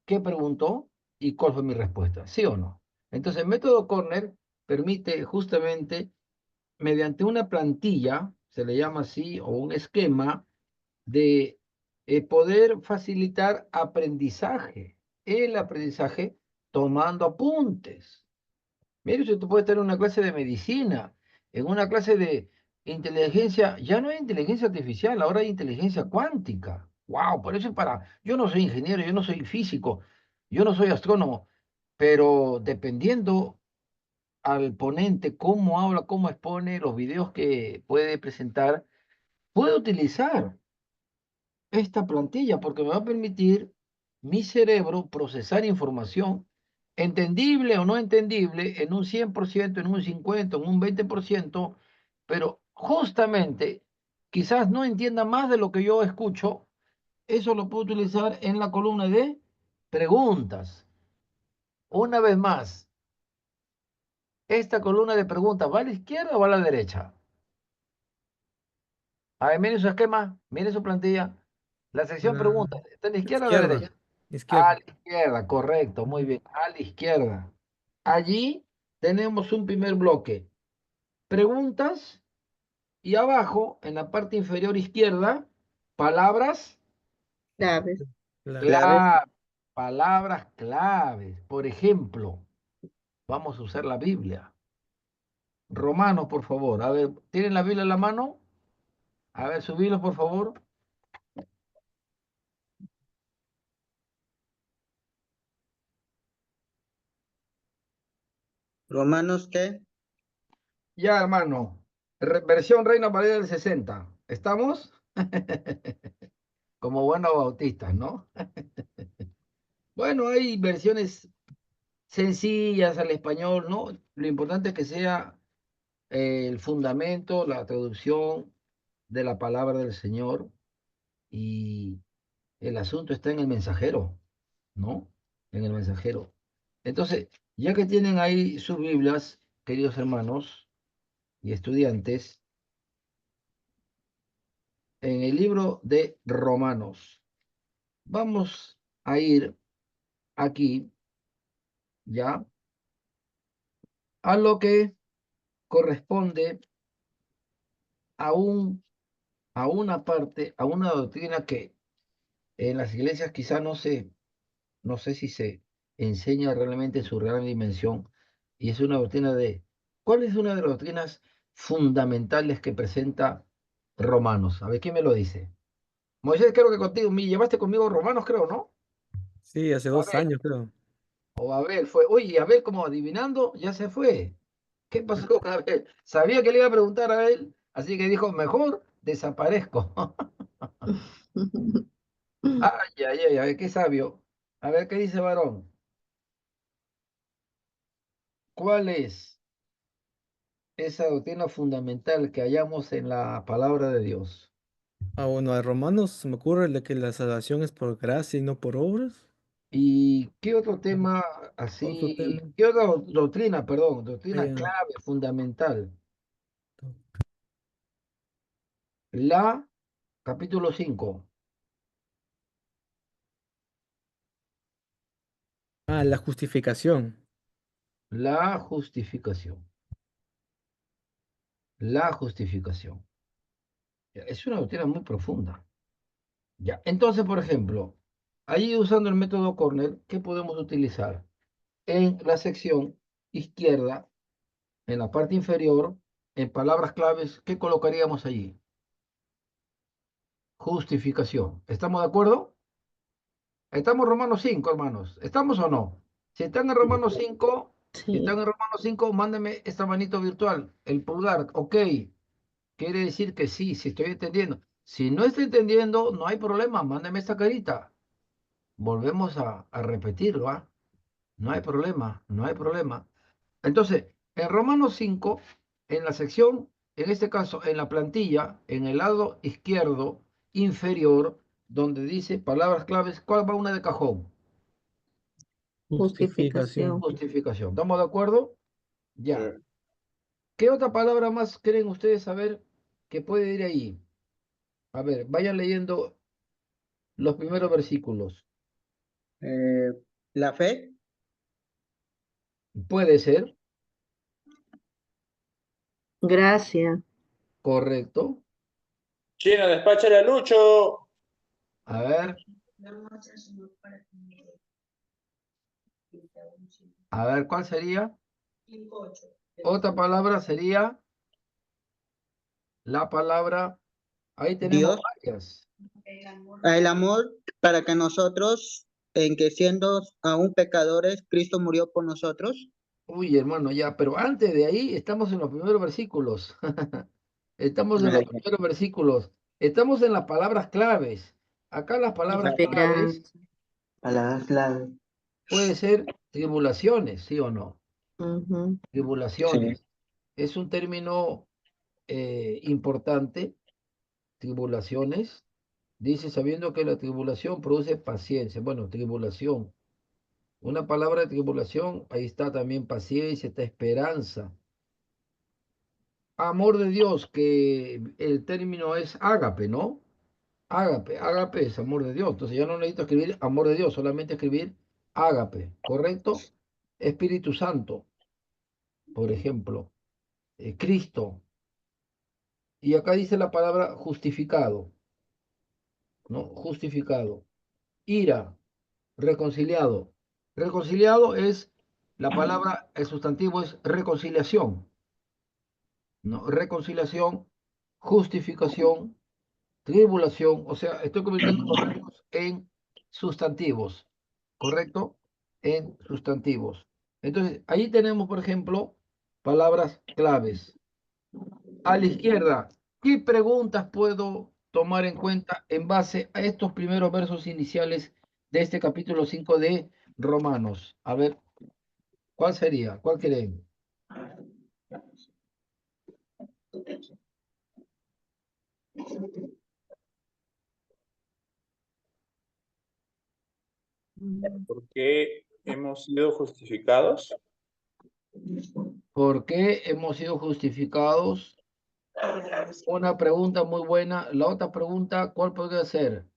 qué preguntó y cuál fue mi respuesta, ¿sí o no? Entonces, el método Corner permite justamente mediante una plantilla, se le llama así, o un esquema, de poder facilitar aprendizaje, el aprendizaje tomando apuntes. Mire, usted puede estar en una clase de medicina, en una clase de inteligencia, ya no hay inteligencia artificial, ahora hay inteligencia cuántica. Wow, por eso es para, yo no soy ingeniero, yo no soy físico, yo no soy astrónomo, pero dependiendo al ponente, cómo habla, cómo expone, los videos que puede presentar, puedo utilizar esta plantilla porque me va a permitir mi cerebro procesar información entendible o no entendible en un 100%, en un 50%, en un 20%, pero justamente quizás no entienda más de lo que yo escucho, eso lo puedo utilizar en la columna de preguntas. Una vez más, esta columna de preguntas, ¿va a la izquierda o va a la derecha? A ver, mire su esquema, mire su plantilla. La sección La preguntas, ¿está a la izquierda o a la izquierda. derecha? A Izquierda. la izquierda, correcto, muy Ujú. bien, a la izquierda. Allí tenemos un primer bloque, preguntas, y abajo, en la parte inferior izquierda, palabras Claves. Clave. clave, palabras claves. Por ejemplo, vamos a usar la Biblia. Romanos, por favor. A ver, ¿tienen la Biblia en la mano? A ver, subilo, por favor. ¿Romanos qué? Ya, hermano. Versión Reina Valera del 60. ¿Estamos? Como buenos bautistas, ¿no? Bueno, hay versiones sencillas al español, ¿no? Lo importante es que sea el fundamento, la traducción de la palabra del Señor y el asunto está en el mensajero, ¿no? En el mensajero. Entonces, ya que tienen ahí sus Biblias, queridos hermanos y estudiantes, en el libro de Romanos, vamos a ir aquí, ya, a lo que corresponde a a una parte, a una doctrina que en las iglesias quizá no sé si se enseña realmente en su real dimensión, y es una doctrina ¿cuál es una de las doctrinas fundamentales que presenta Romanos? A ver, ¿quién me lo dice? Moisés, creo que contigo, me llevaste conmigo Romanos, creo, ¿no? Sí, hace O 2 años, creo. Abel fue, oye, Abel como adivinando, ya se fue. ¿Qué pasó con Abel? Sabía que le iba a preguntar a él, así que dijo, mejor desaparezco. Ay, ay, ay, ay, qué sabio. A ver, ¿qué dice varón? ¿Cuál es esa doctrina fundamental que hallamos en la palabra de Dios? Ah, bueno, a Romanos se me ocurre el de que la salvación es por gracia y no por obras. ¿Y qué otro tema Otro así, tema. qué otra doctrina, perdón, doctrina eh, clave, fundamental? La, capítulo 5, la justificación. la justificación, la justificación. Es una doctrina muy profunda. Ya, entonces, por ejemplo, ahí usando el método Cornell, ¿qué podemos utilizar? En la sección izquierda, en la parte inferior, en palabras claves, ¿qué colocaríamos allí? Justificación. ¿Estamos de acuerdo? Estamos en Romanos 5, hermanos. ¿Estamos o no? Si están en Romanos 5, si Sí. están en Romanos 5, mándenme esta manito virtual, el pulgar. Ok, quiere decir que sí, si estoy entendiendo. Si no estoy entendiendo, no hay problema, mándeme esta carita. Volvemos a repetirlo, ¿ah? No hay problema, no hay problema. Entonces, en Romanos 5, en la sección, en este caso, en la plantilla, en el lado izquierdo inferior, donde dice palabras claves, ¿cuál va una de cajón? Justificación. Justificación. Justificación. ¿Estamos de acuerdo? Ya. Eh, ¿Qué otra palabra más creen ustedes saber que puede ir ahí? A ver, vayan leyendo los primeros versículos. Eh, la fe, Puede ser, Gracia. correcto. Chino, despáchale a Lucho. A ver, ¿cuál sería? Otra palabra sería la palabra, ahí tenemos Dios, varias. el amor para que nosotros, en que siendo aún pecadores, Cristo murió por nosotros. Uy, hermano, ya, pero antes de ahí estamos en los primeros versículos. Estamos en los Ay, primeros versículos. Estamos en las palabras claves. Acá las palabras claves Esperanza. palabras clave. puede ser tribulaciones, ¿sí o no? Ujú. Sí. Tribulaciones. Es un término importante, tribulaciones. Dice, sabiendo que la tribulación produce paciencia. Bueno, tribulación. Una palabra de tribulación, ahí está también paciencia, está esperanza. Amor de Dios, que el término es ágape, ¿no? Ágape, ágape es amor de Dios. Entonces ya no necesito escribir amor de Dios, solamente escribir ágape, ¿correcto? Espíritu Santo, por ejemplo, Cristo. Y acá dice la palabra justificado, ¿no? Justificado. Ira, reconciliado. Reconciliado es, la palabra, el sustantivo es reconciliación, ¿no? Reconciliación, justificación, tribulación, o sea, estoy convirtiendo los verbos en sustantivos, ¿correcto? En sustantivos. Entonces, ahí tenemos, por ejemplo, palabras claves. A la izquierda, ¿qué preguntas puedo tomar en cuenta en base a estos primeros versos iniciales de este capítulo 5 de Romanos? A ver, ¿cuál sería? ¿Cuál creen? ¿Por qué hemos sido justificados? ¿Por qué hemos sido justificados? Una pregunta muy buena. La otra pregunta, ¿cuál podría ser?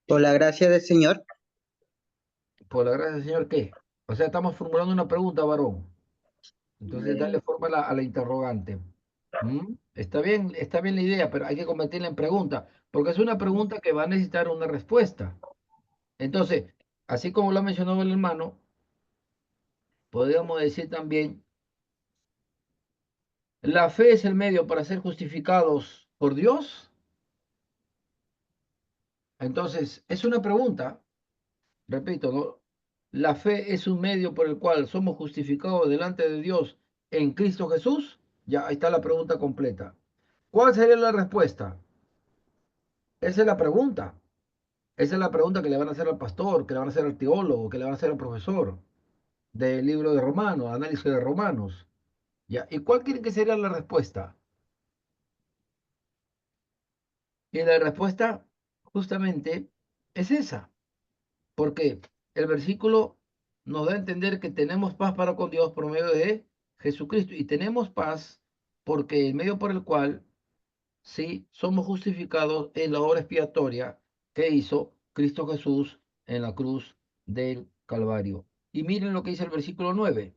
Por la gracia del Señor. Por la gracia del Señor, ¿qué? O sea, estamos formulando una pregunta, varón. Entonces, dale forma a la interrogante. ¿Mm? Está bien la idea, pero hay que convertirla en pregunta, porque es una pregunta que va a necesitar una respuesta. Entonces, así como lo ha mencionado el hermano, podríamos decir también, ¿la fe es el medio para ser justificados por Dios? Entonces, es una pregunta. Repito, ¿no? La fe es un medio por el cual somos justificados delante de Dios en Cristo Jesús. Ya, ahí está la pregunta completa. ¿Cuál sería la respuesta? Esa es la pregunta. Esa es la pregunta que le van a hacer al pastor, que le van a hacer al teólogo, que le van a hacer al profesor del libro de Romanos, análisis de Romanos. Ya, ¿y cuál creen que sería la respuesta? Y la respuesta justamente es esa. Porque el versículo nos da a entender que tenemos paz para con Dios por medio de Jesucristo. Y tenemos paz porque el medio por el cual, sí, somos justificados en la obra expiatoria que hizo Cristo Jesús en la cruz del Calvario. Y miren lo que dice el versículo 9.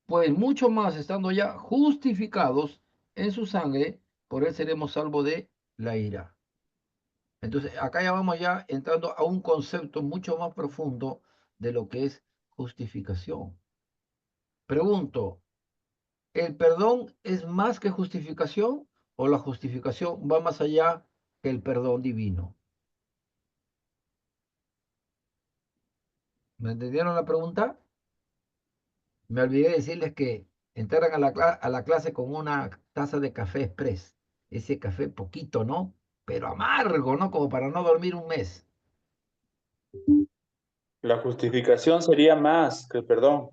Pues mucho más estando ya justificados en su sangre, por él seremos salvos de la ira. Entonces, acá ya vamos ya entrando a un concepto mucho más profundo de lo que es justificación. Pregunto, ¿el perdón es más que justificación o la justificación va más allá que el perdón divino? ¿Me entendieron la pregunta? Me olvidé decirles que entraran a a la clase con una taza de café express. Ese café poquito, ¿no? Pero amargo, ¿no? Como para no dormir un mes. La justificación sería más que el perdón.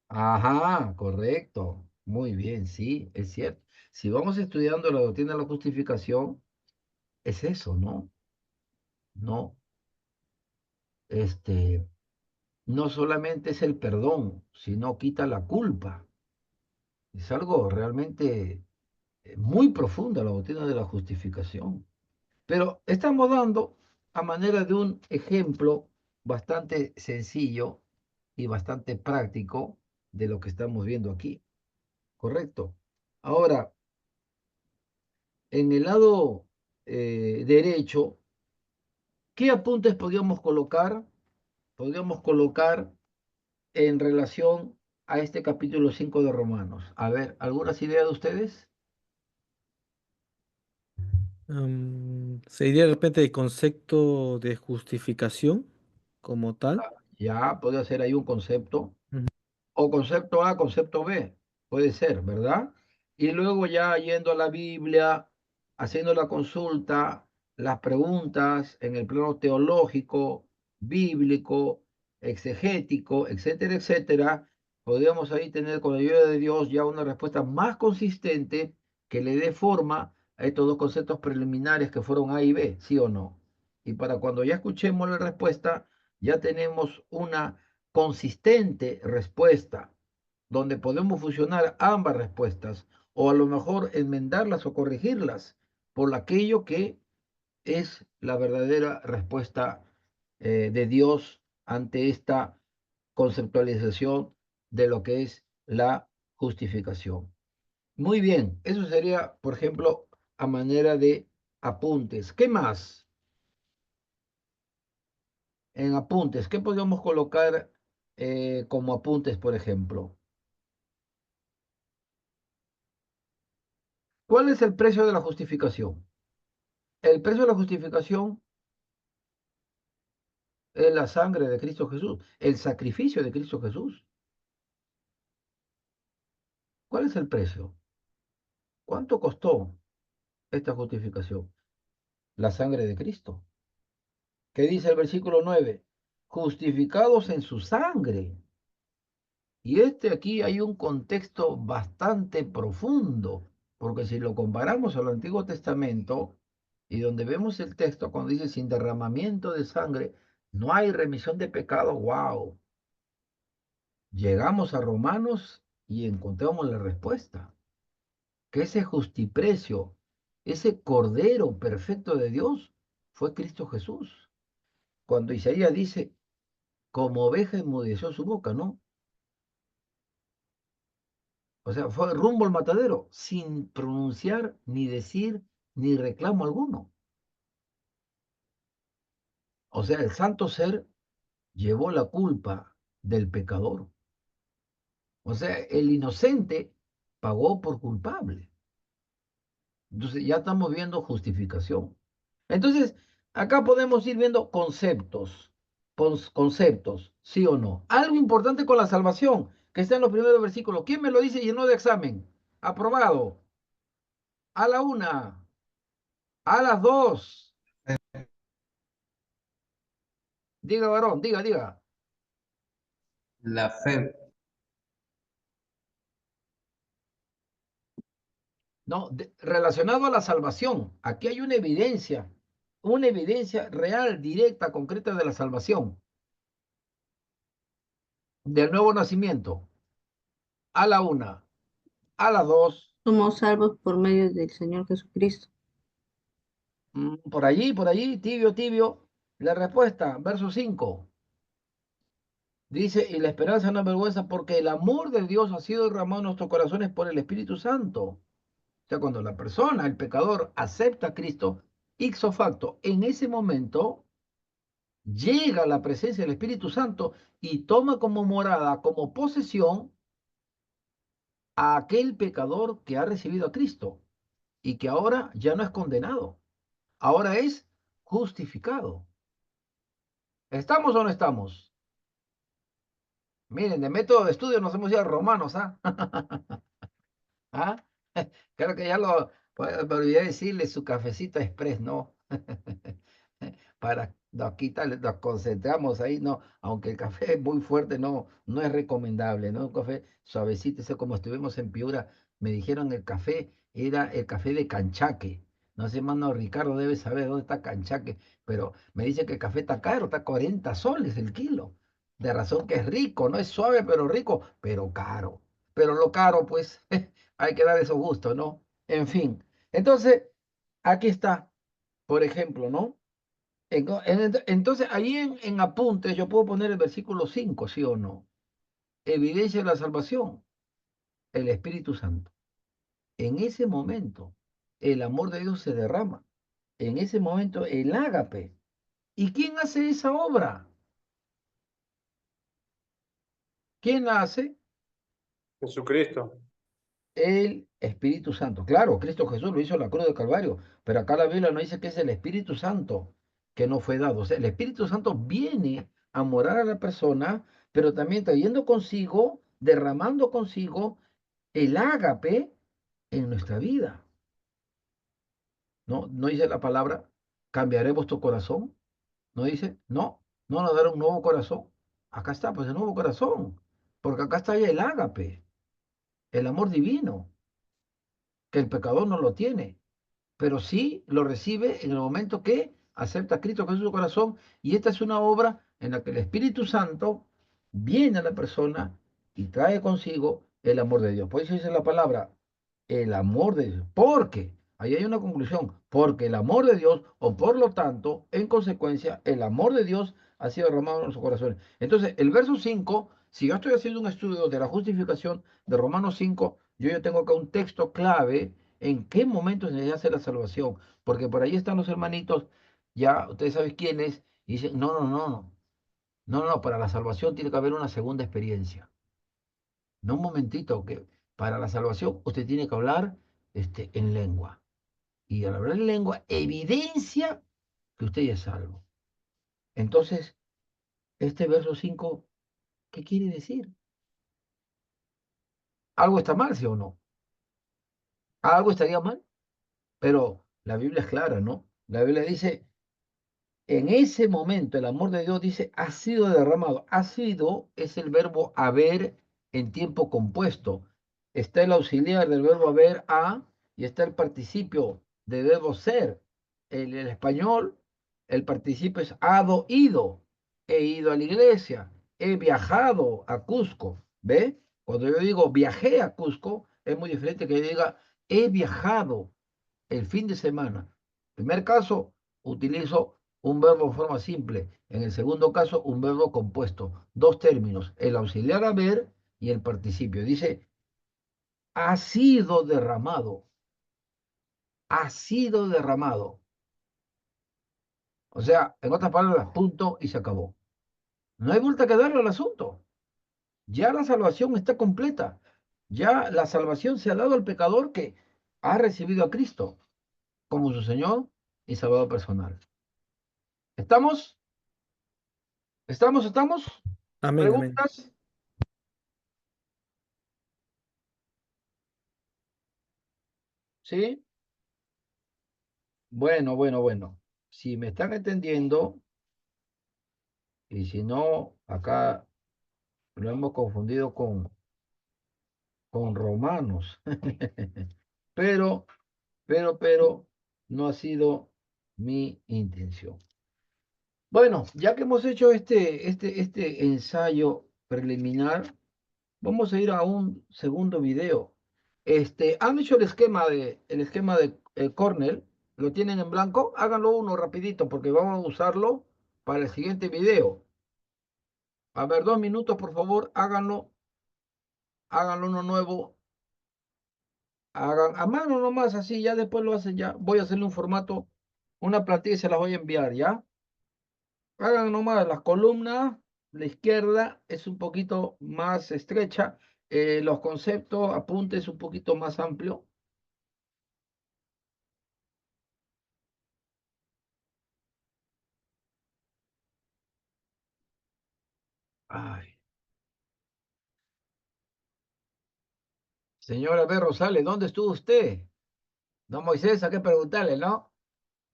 Ajá, correcto. Muy bien, sí, es cierto. Si vamos estudiando la doctrina de la justificación, es eso, ¿no? No, este, no solamente es el perdón, sino quita la culpa. Es algo realmente muy profundo la doctrina de la justificación. Pero estamos dando a manera de un ejemplo bastante sencillo y bastante práctico de lo que estamos viendo aquí, ¿correcto? Ahora, en el lado derecho, ¿qué apuntes podríamos colocar? Podríamos colocar en relación a este capítulo 5 de Romanos. A ver, ¿algunas ideas de ustedes? Sería de repente el concepto de justificación como tal. Ya, puede ser ahí un concepto. Ujú. O concepto A, concepto B, puede ser, ¿verdad? Y luego ya yendo a la Biblia, haciendo la consulta, las preguntas en el plano teológico, bíblico, exegético, etcétera, etcétera, podríamos ahí tener con la ayuda de Dios ya una respuesta más consistente que le dé forma a estos dos conceptos preliminares que fueron A y B, ¿sí o no? Y para cuando ya escuchemos la respuesta, ya tenemos una consistente respuesta, donde podemos fusionar ambas respuestas o a lo mejor enmendarlas o corregirlas por aquello que es la verdadera respuesta de Dios ante esta conceptualización de lo que es la justificación. Muy bien, eso sería, por ejemplo, a manera de apuntes. ¿Qué más? En apuntes, ¿qué podemos colocar como apuntes, por ejemplo? ¿Cuál es el precio de la justificación? El precio de la justificación es la sangre de Cristo Jesús, el sacrificio de Cristo Jesús. ¿Cuál es el precio? ¿Cuánto costó esta justificación? La sangre de Cristo. ¿Qué dice el versículo 9? Justificados en su sangre. Y aquí hay un contexto bastante profundo, porque si lo comparamos al Antiguo Testamento y donde vemos el texto cuando dice sin derramamiento de sangre, no hay remisión de pecado, wow. Llegamos a Romanos y encontramos la respuesta, que ese justiprecio, ese cordero perfecto de Dios, fue Cristo Jesús. Cuando Isaías dice, como oveja enmudeció su boca, ¿no? O sea, fue rumbo al matadero, sin pronunciar, ni decir, ni reclamo alguno. O sea, el santo ser llevó la culpa del pecador. O sea, el inocente pagó por culpable. Entonces ya estamos viendo justificación. Entonces, acá podemos ir viendo conceptos, conceptos, sí o no. Algo importante con la salvación, que está en los primeros versículos. ¿Quién me lo dice? Llenó de examen. Aprobado. A la una. A las dos. Diga, varón, diga, diga. La fe. No, relacionado a la salvación. Aquí hay una evidencia real, directa, concreta de la salvación, del nuevo nacimiento. A la una, a las dos. Somos salvos por medio del Señor Jesucristo. Por allí, tibio, tibio. La respuesta, verso 5. Dice, y la esperanza no avergüenza porque el amor de Dios ha sido derramado en nuestros corazones por el Espíritu Santo. O sea, cuando la persona, el pecador, acepta a Cristo, ipso facto, en ese momento llega a la presencia del Espíritu Santo y toma como morada, como posesión, a aquel pecador que ha recibido a Cristo y que ahora ya no es condenado, ahora es justificado. ¿Estamos o no estamos? Miren, de método de estudio nos hemos ido a Romanos, ¿ah? ¿Ah? Creo que ya me olvidé decirle su cafecito express, ¿no? Para, no, aquí nos concentramos ahí, no, aunque el café es muy fuerte, no, no es recomendable, ¿no? Un café suavecito, ese como estuvimos en Piura, me dijeron el café era el café de Canchaque. No sé, mano, Ricardo debe saber dónde está Canchaque, pero me dice que el café está caro, está 40 soles el kilo. De razón que es rico, no es suave, pero rico, pero caro. Pero lo caro, pues, hay que dar esos gustos, ¿no? En fin. Entonces, aquí está, por ejemplo, ¿no? Entonces, ahí en apuntes yo puedo poner el versículo 5, ¿sí o no? Evidencia de la salvación, el Espíritu Santo. En ese momento, el amor de Dios se derrama. En ese momento, el ágape. ¿Y quién hace esa obra? ¿Quién la hace? Jesucristo. El Espíritu Santo. Claro, Cristo Jesús lo hizo en la cruz del Calvario, pero acá la Biblia nos dice que es el Espíritu Santo que nos fue dado. O sea, el Espíritu Santo viene a morar a la persona, pero también trayendo consigo, derramando consigo el ágape en nuestra vida. ¿No? No dice la palabra, cambiaré vuestro corazón. No dice, no, no nos dará un nuevo corazón. Acá está, pues el nuevo corazón, porque acá está ya el ágape, el amor divino, que el pecador no lo tiene, pero sí lo recibe en el momento que acepta a Cristo Jesús en su corazón. Y esta es una obra en la que el Espíritu Santo viene a la persona y trae consigo el amor de Dios. Por eso dice la palabra, el amor de Dios. Porque, ahí hay una conclusión, porque el amor de Dios, o por lo tanto, en consecuencia, el amor de Dios ha sido derramado en nuestros corazones. Entonces, el verso 5, si yo estoy haciendo un estudio de la justificación de Romanos 5, yo ya tengo acá un texto clave en qué momento se hace la salvación, porque por ahí están los hermanitos, ya ustedes saben quiénes, y dicen, no, no, no, no, no, no, para la salvación tiene que haber una segunda experiencia. No, un momentito, que para la salvación usted tiene que hablar en lengua. y al hablar en lengua evidencia que usted ya es salvo. Entonces, este verso 5, ¿qué quiere decir? Algo está mal, ¿sí o no? Algo estaría mal, pero la Biblia es clara, ¿no? La Biblia dice, en ese momento el amor de Dios dice, ha sido derramado. Ha sido es el verbo haber en tiempo compuesto. Está el auxiliar del verbo haber, a, y está el participio del verbo ser. En el español, el participio es hado, ido. He ido a la iglesia. He viajado a Cusco. ¿Ve? Cuando yo digo viajé a Cusco, es muy diferente que yo diga he viajado el fin de semana. En primer caso, utilizo un verbo en forma simple. En el segundo caso, un verbo compuesto. Dos términos, el auxiliar haber y el participio. Dice, ha sido derramado. Ha sido derramado. O sea, en otras palabras, punto y se acabó. No hay vuelta que darle al asunto. Ya la salvación está completa. Ya la salvación se ha dado al pecador que ha recibido a Cristo como su Señor y Salvador personal. ¿Estamos? ¿Estamos? Amén, amén. ¿Preguntas? ¿Sí? Bueno. Si me están entendiendo, y si no, acá lo hemos confundido con romanos. Pero, no ha sido mi intención. Bueno, ya que hemos hecho este ensayo preliminar, vamos a ir a un segundo video. Han hecho el esquema de Cornell, lo tienen en blanco, háganlo uno rapidito porque vamos a usarlo para el siguiente video. A ver, 2 minutos, por favor, háganlo uno nuevo, hagan a mano nomás, así, ya después lo hacen ya. Voy a hacerle un formato, una plantilla y se las voy a enviar, ¿ya? Hagan nomás las columnas, la izquierda es un poquito más estrecha, los conceptos, apuntes un poquito más amplio. Ay. Señora B. Rosales, ¿dónde estuvo usted? Don Moisés, hay que preguntarle, ¿no?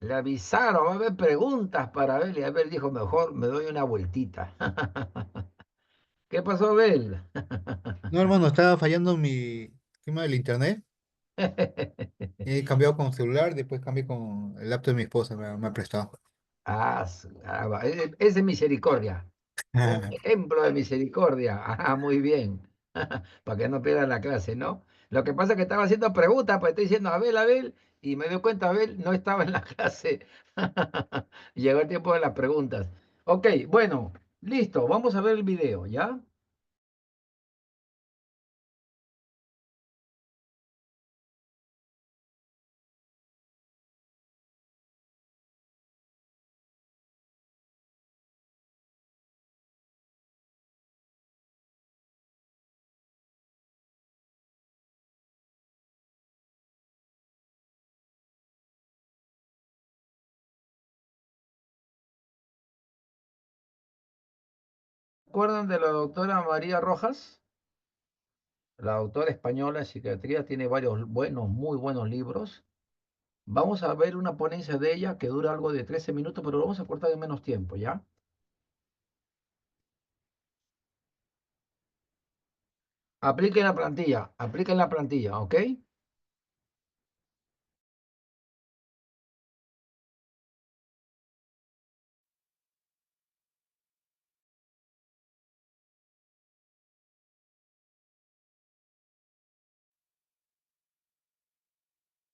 Le avisaron, va a haber preguntas para Abel, y Abel dijo, mejor me doy una vueltita. ¿Qué pasó, Abel? No, hermano, estaba fallando mi tema del internet. He cambiado con celular, después cambié con el laptop de mi esposa, me ha prestado. Caramba, ese es misericordia. Un ejemplo de misericordia. Muy bien. Para que no pierdan la clase, ¿no? Lo que pasa es que estaba haciendo preguntas, pues estoy diciendo Abel, y me doy cuenta, Abel no estaba en la clase. Llegó el tiempo de las preguntas. Ok, bueno, listo, vamos a ver el video, ¿ya? ¿Recuerdan de la doctora María Rojas? La doctora española en psiquiatría tiene varios buenos, muy buenos libros. Vamos a ver una ponencia de ella que dura algo de 13 minutos, pero lo vamos a cortar en menos tiempo, ¿ya? Apliquen la plantilla, ¿ok?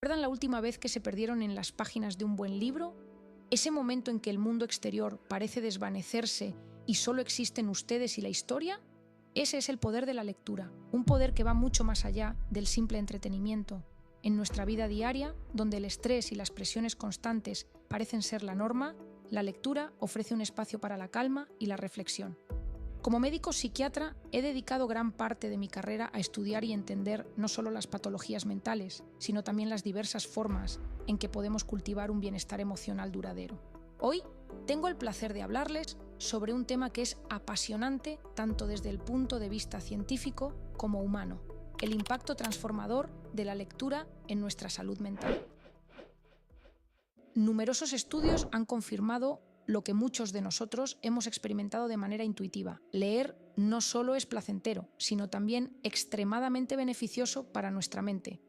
¿Recuerdan la última vez que se perdieron en las páginas de un buen libro? Ese momento en que el mundo exterior parece desvanecerse y solo existen ustedes y la historia. Ese es el poder de la lectura, un poder que va mucho más allá del simple entretenimiento. En nuestra vida diaria, donde el estrés y las presiones constantes parecen ser la norma, la lectura ofrece un espacio para la calma y la reflexión. Como médico psiquiatra, he dedicado gran parte de mi carrera a estudiar y entender no solo las patologías mentales, sino también las diversas formas en que podemos cultivar un bienestar emocional duradero. Hoy tengo el placer de hablarles sobre un tema que es apasionante tanto desde el punto de vista científico como humano: el impacto transformador de la lectura en nuestra salud mental. Numerosos estudios han confirmado lo que muchos de nosotros hemos experimentado de manera intuitiva. Leer no solo es placentero, sino también extremadamente beneficioso para nuestra mente.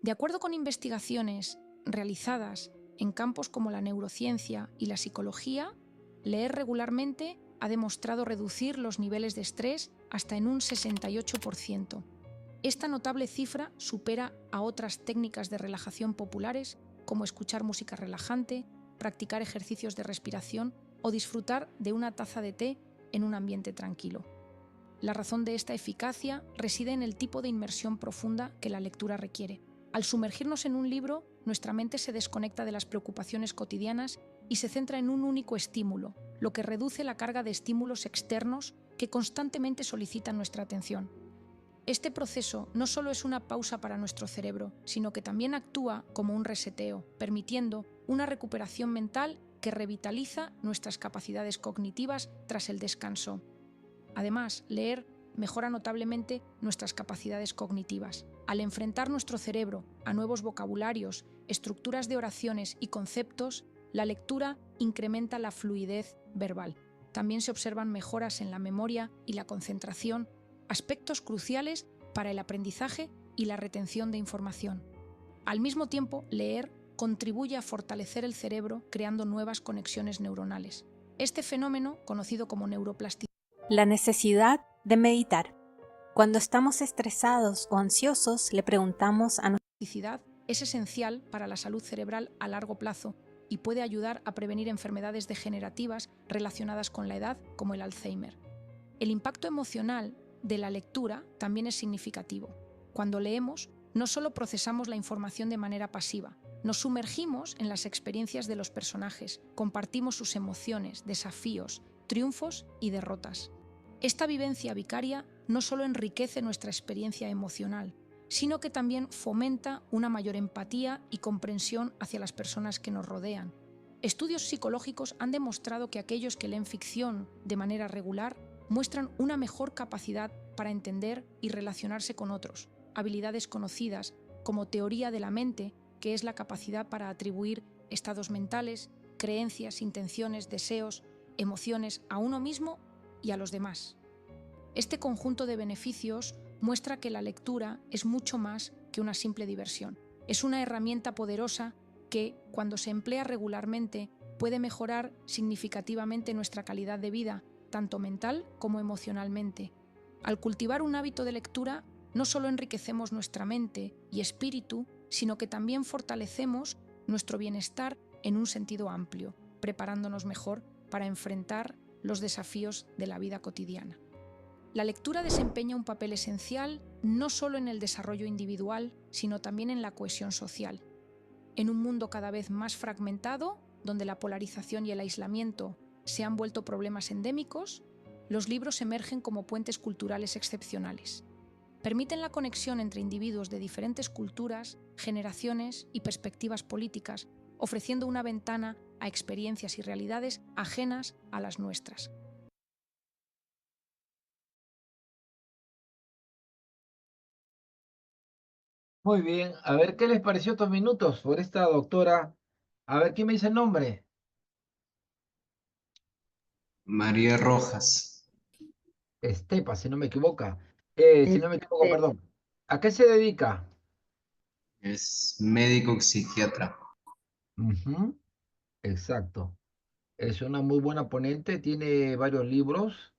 De acuerdo con investigaciones realizadas en campos como la neurociencia y la psicología, leer regularmente ha demostrado reducir los niveles de estrés hasta en un 68%. Esta notable cifra supera a otras técnicas de relajación populares como escuchar música relajante, practicar ejercicios de respiración o disfrutar de una taza de té en un ambiente tranquilo. La razón de esta eficacia reside en el tipo de inmersión profunda que la lectura requiere. Al sumergirnos en un libro, nuestra mente se desconecta de las preocupaciones cotidianas y se centra en un único estímulo, lo que reduce la carga de estímulos externos que constantemente solicitan nuestra atención. Este proceso no solo es una pausa para nuestro cerebro, sino que también actúa como un reseteo, permitiendo una recuperación mental que revitaliza nuestras capacidades cognitivas tras el descanso. Además, leer mejora notablemente nuestras capacidades cognitivas. Al enfrentar nuestro cerebro a nuevos vocabularios, estructuras de oraciones y conceptos, la lectura incrementa la fluidez verbal. También se observan mejoras en la memoria y la concentración, aspectos cruciales para el aprendizaje y la retención de información. Al mismo tiempo, leer contribuye a fortalecer el cerebro creando nuevas conexiones neuronales. Este fenómeno, conocido como neuroplasticidad, La necesidad de meditar. Cuando estamos estresados o ansiosos, le preguntamos a es esencial para la salud cerebral a largo plazo y puede ayudar a prevenir enfermedades degenerativas relacionadas con la edad, como el Alzheimer. El impacto emocional de la lectura también es significativo. Cuando leemos, no solo procesamos la información de manera pasiva, nos sumergimos en las experiencias de los personajes, compartimos sus emociones, desafíos, triunfos y derrotas. Esta vivencia vicaria no solo enriquece nuestra experiencia emocional, sino que también fomenta una mayor empatía y comprensión hacia las personas que nos rodean. Estudios psicológicos han demostrado que aquellos que leen ficción de manera regular muestran una mejor capacidad para entender y relacionarse con otros, habilidades conocidas como teoría de la mente, que es la capacidad para atribuir estados mentales, creencias, intenciones, deseos, emociones a uno mismo y a los demás. Este conjunto de beneficios muestra que la lectura es mucho más que una simple diversión. Es una herramienta poderosa que, cuando se emplea regularmente, puede mejorar significativamente nuestra calidad de vida, tanto mental como emocionalmente. Al cultivar un hábito de lectura, no solo enriquecemos nuestra mente y espíritu, sino que también fortalecemos nuestro bienestar en un sentido amplio, preparándonos mejor para enfrentar los desafíos de la vida cotidiana. La lectura desempeña un papel esencial no solo en el desarrollo individual, sino también en la cohesión social. En un mundo cada vez más fragmentado, donde la polarización y el aislamiento se han vuelto problemas endémicos, los libros emergen como puentes culturales excepcionales. Permiten la conexión entre individuos de diferentes culturas, generaciones y perspectivas políticas, ofreciendo una ventana a experiencias y realidades ajenas a las nuestras. Muy bien, a ver qué les pareció estos minutos por esta doctora. A ver, ¿quién me dice el nombre? María Rojas. Estepa, si no me equivoco. Si no me equivoco, Este, perdón. ¿A qué se dedica? Es médico psiquiatra. Ujú, exacto. Es una muy buena ponente, tiene varios libros.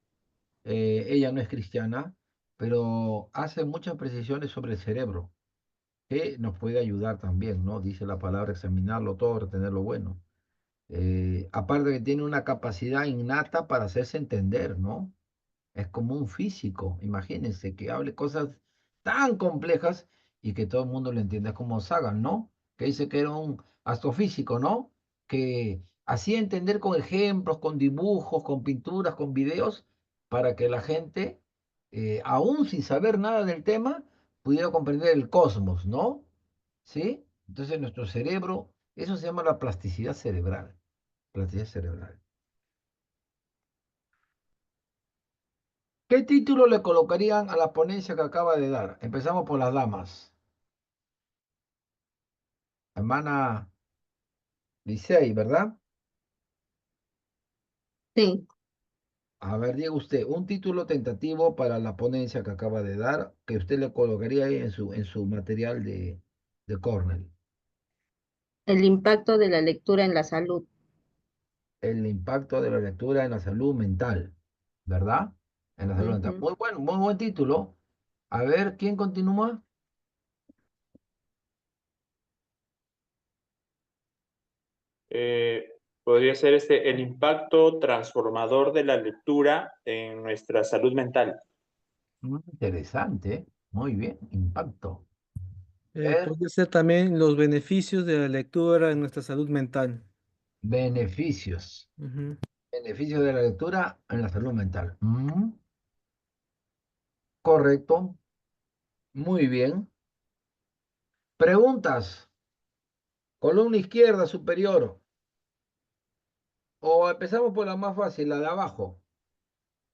Ella no es cristiana, pero hace muchas precisiones sobre el cerebro, que nos puede ayudar también, ¿no? Dice la palabra examinarlo todo, retener lo bueno. Aparte que tiene una capacidad innata para hacerse entender, ¿no? Es como un físico, imagínense que hable cosas tan complejas y que todo el mundo lo entienda. Es como Sagan, ¿no? Que dice que era un astrofísico, ¿no? Que hacía entender con ejemplos, con dibujos, con pinturas, con videos, para que la gente, aún sin saber nada del tema, pudiera comprender el cosmos, ¿no? ¿Sí? Entonces nuestro cerebro, eso se llama la plasticidad cerebral. Plasticidad cerebral. ¿Qué título le colocarían a la ponencia que acaba de dar? Empezamos por las damas. Hermana Licey, ¿verdad? Sí, A ver, diga usted, un título tentativo para la ponencia que acaba de dar, que usted le colocaría ahí en su material de Cornell. el impacto de la lectura en la salud. El impacto de la lectura en la salud mental, ¿verdad? En la salud mental. Ujú. Muy bueno, muy buen título. A ver, ¿quién continúa? Eh, Podría ser el impacto transformador de la lectura en nuestra salud mental. Interesante, ¿eh? Muy bien, impacto. Ver Puede ser también los beneficios de la lectura en nuestra salud mental. beneficios. Ujú. Beneficios de la lectura en la salud mental. Correcto, muy bien. Preguntas. Columna izquierda superior. O empezamos por la más fácil, la de abajo.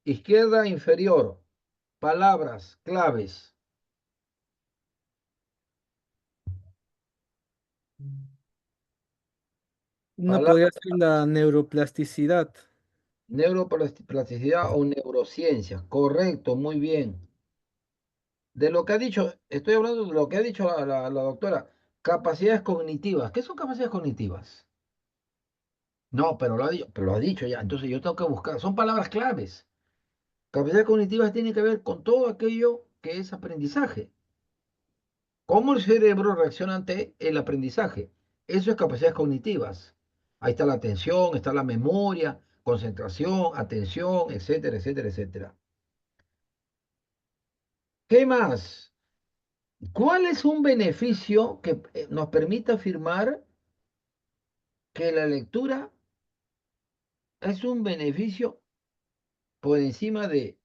Izquierda inferior. Palabras, claves. Una podría Palabras, ser la neuroplasticidad. neuroplasticidad o neurociencia. Correcto, muy bien. De lo que ha dicho, estoy hablando de lo que ha dicho la doctora. Capacidades cognitivas. ¿Qué son capacidades cognitivas? No, pero lo ha dicho ya. Entonces yo tengo que buscar. Son palabras claves. Capacidades cognitivas tienen que ver con todo aquello que es aprendizaje. ¿Cómo el cerebro reacciona ante el aprendizaje? Eso es capacidades cognitivas. Ahí está la atención, está la memoria, concentración, atención, etcétera, etcétera, etcétera. ¿Qué más? ¿Cuál es un beneficio que nos permite afirmar que la lectura es un beneficio por encima de...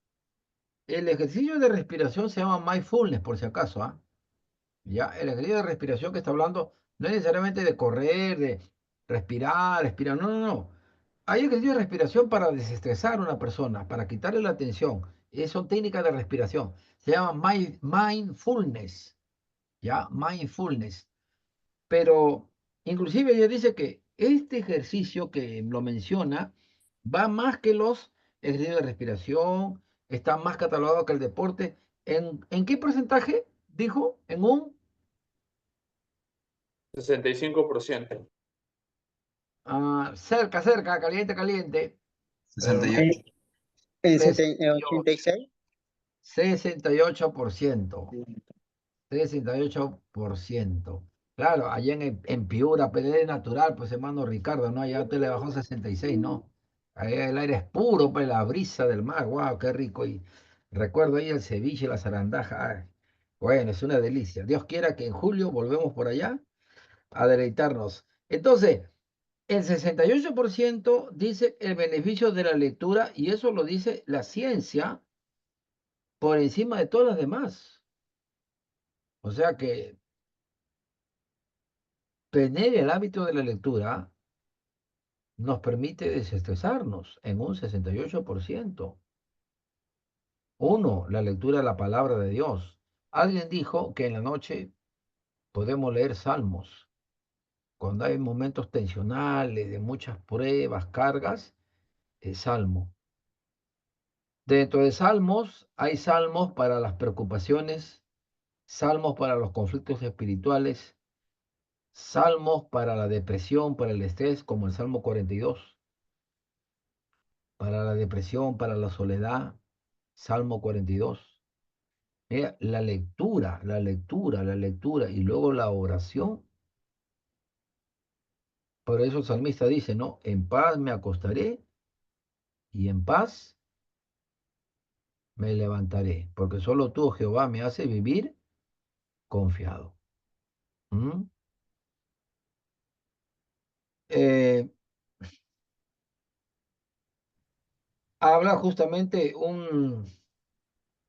El ejercicio de respiración se llama mindfulness, por si acaso, ¿ah? Ya, el ejercicio de respiración que está hablando no es necesariamente de correr, de respirar, no, no, no. Hay ejercicios de respiración para desestresar a una persona, para quitarle la tensión. Son técnicas de respiración. Se llama mindfulness, ¿ya? Mindfulness. Pero inclusive ella dice que este ejercicio que lo menciona va más que los ejercicios de respiración, está más catalogado que el deporte. ¿En qué porcentaje? Dijo, en un 65%. cerca, cerca, caliente, caliente, pero no, 68. En 68, 86. 68%. 68%. Claro, allá en Piura, pero es natural, pues hermano Ricardo, ¿no? Allá te le bajó 66, ¿no? Ahí el aire es puro, pues la brisa del mar, wow, qué rico. Y recuerdo ahí el ceviche y la zarandaja. Ay, bueno, es una delicia. Dios quiera que en julio volvemos por allá a deleitarnos. Entonces, el 68% dice el beneficio de la lectura y eso lo dice la ciencia por encima de todas las demás. O sea que tener el hábito de la lectura nos permite desestresarnos en un 68%. Uno, la lectura de la palabra de Dios. Alguien dijo que en la noche podemos leer salmos. Cuando hay momentos tensionales, de muchas pruebas, cargas, es salmo. Dentro de salmos hay salmos para las preocupaciones, salmos para los conflictos espirituales, salmos para la depresión, para el estrés, como el Salmo 42, para la depresión, para la soledad, Salmo 42. Mira, la lectura y luego la oración. Por eso el salmista dice, ¿no? En paz me acostaré y en paz me levantaré, porque solo tú, Jehová, me hace vivir confiado. ¿Mm? Eh, habla justamente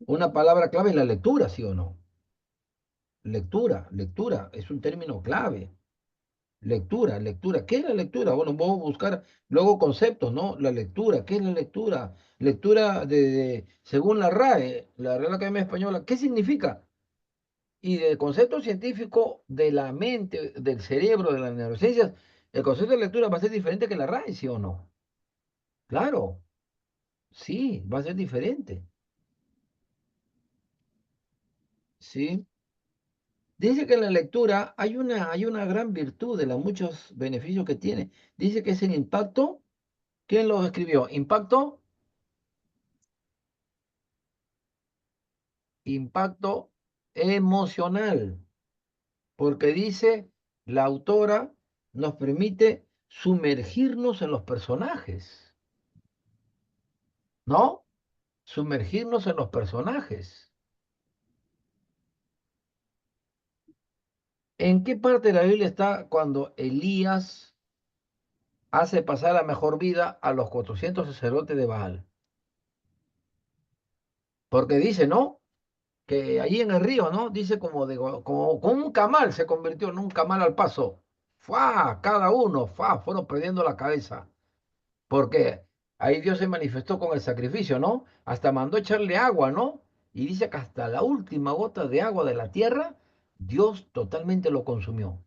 una palabra clave en la lectura, ¿sí o no? Lectura, es un término clave. Lectura. ¿Qué es la lectura? Bueno, vamos a buscar luego conceptos, ¿no? La lectura, ¿qué es la lectura? Lectura según la RAE, la Real Academia Española, ¿qué significa? Y del concepto científico de la mente, del cerebro, de las neurociencias, el concepto de lectura va a ser diferente que la RAE, ¿sí o no? Claro, sí, va a ser diferente, ¿sí? Dice que en la lectura hay una gran virtud de los muchos beneficios que tiene. Dice que es el impacto. ¿Quién lo escribió? Impacto emocional, porque dice la autora nos permite sumergirnos en los personajes, ¿no? Sumergirnos en los personajes. ¿En qué parte de la Biblia está cuando Elías hace pasar la mejor vida a los 400 sacerdotes de Baal? Porque dice, ¿no? Que allí en el río, ¿no? Dice como un camal se convirtió en un camal al paso. ¡Fua! Cada uno, ¡fua! Fueron perdiendo la cabeza. Porque ahí Dios se manifestó con el sacrificio, ¿no? Hasta mandó echarle agua, ¿no? Y dice que hasta la última gota de agua de la tierra, Dios totalmente lo consumió.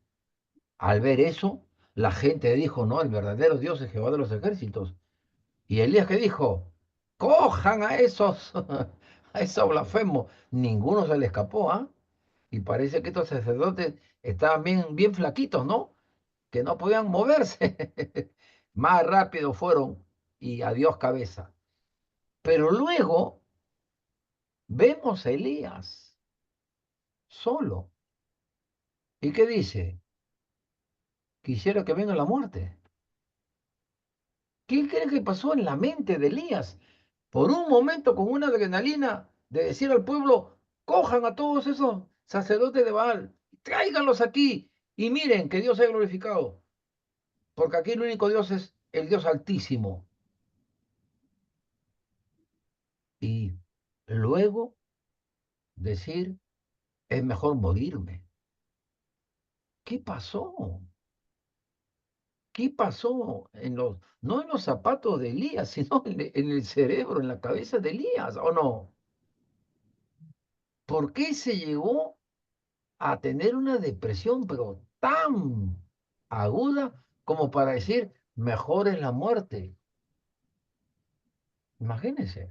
Al ver eso, la gente dijo, no, el verdadero Dios es Jehová de los ejércitos. Y Elías que dijo, cojan a esos, a esos blasfemos. Ninguno se le escapó, ¿ah? Y parece que estos sacerdotes estaban bien flaquitos, ¿no? Que no podían moverse. Más rápido fueron y adiós cabeza. Pero luego vemos a Elías solo. ¿Y qué dice? Quisiera que venga la muerte. ¿Qué cree que pasó en la mente de Elías? Por un momento, con una adrenalina de decir al pueblo, cojan a todos esos sacerdotes de Baal, tráiganlos aquí y miren que Dios sea glorificado. Porque aquí el único Dios es el Dios Altísimo. Y luego decir, es mejor morirme. ¿Qué pasó? ¿Qué pasó no en los zapatos de Elías, sino en el cerebro, en la cabeza de Elías, o no? ¿Por qué se llegó a tener una depresión, pero tan aguda como para decir, mejor es la muerte? Imagínense.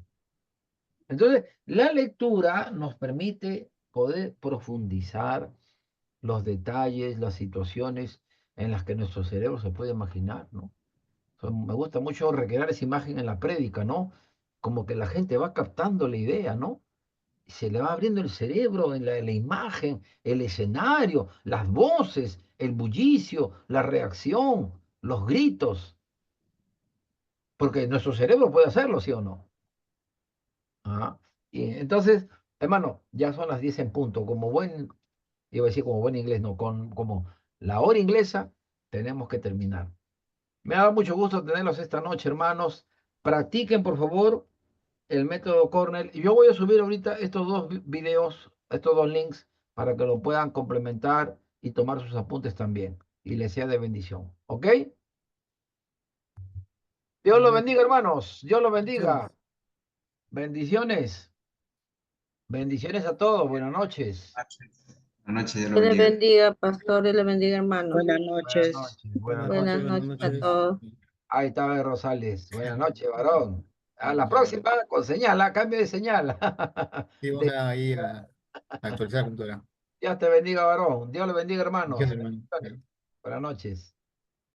Entonces, la lectura nos permite poder profundizar los detalles, las situaciones en las que nuestro cerebro se puede imaginar, ¿no? Me gusta mucho recrear esa imagen en la prédica, ¿no? Como que la gente va captando la idea, ¿no? Y se le va abriendo el cerebro en la imagen, el escenario, las voces, el bullicio, la reacción, los gritos, porque nuestro cerebro puede hacerlo, ¿sí o no? Ah, y entonces, hermano, ya son las 10 en punto, iba a decir como buen inglés, no, como la hora inglesa, tenemos que terminar. Me ha dado mucho gusto tenerlos esta noche, hermanos. Practiquen, por favor, el método Cornell. Y yo voy a subir ahorita estos dos videos, estos dos links, para que lo puedan complementar y tomar sus apuntes también. Y les sea de bendición. ¿Ok? Dios los bendiga, hermanos. Dios los bendiga. Bendiciones. Bendiciones a todos. Buenas noches. Buenas noches, Dios lo Dios le bendiga. bendiga, pastor, Dios le bendiga, hermano. Buenas Buenas noches. noches. Buenas Buenas noches. noches a todos. Ahí está Rosales. Buenas noches, varón. A la próxima con señal, cambio de señal. Sí, vamos a ir a actualizar la computadora. Dios te bendiga, varón. Dios le bendiga, hermanos. Bendiciones, hermano. Buenas noches.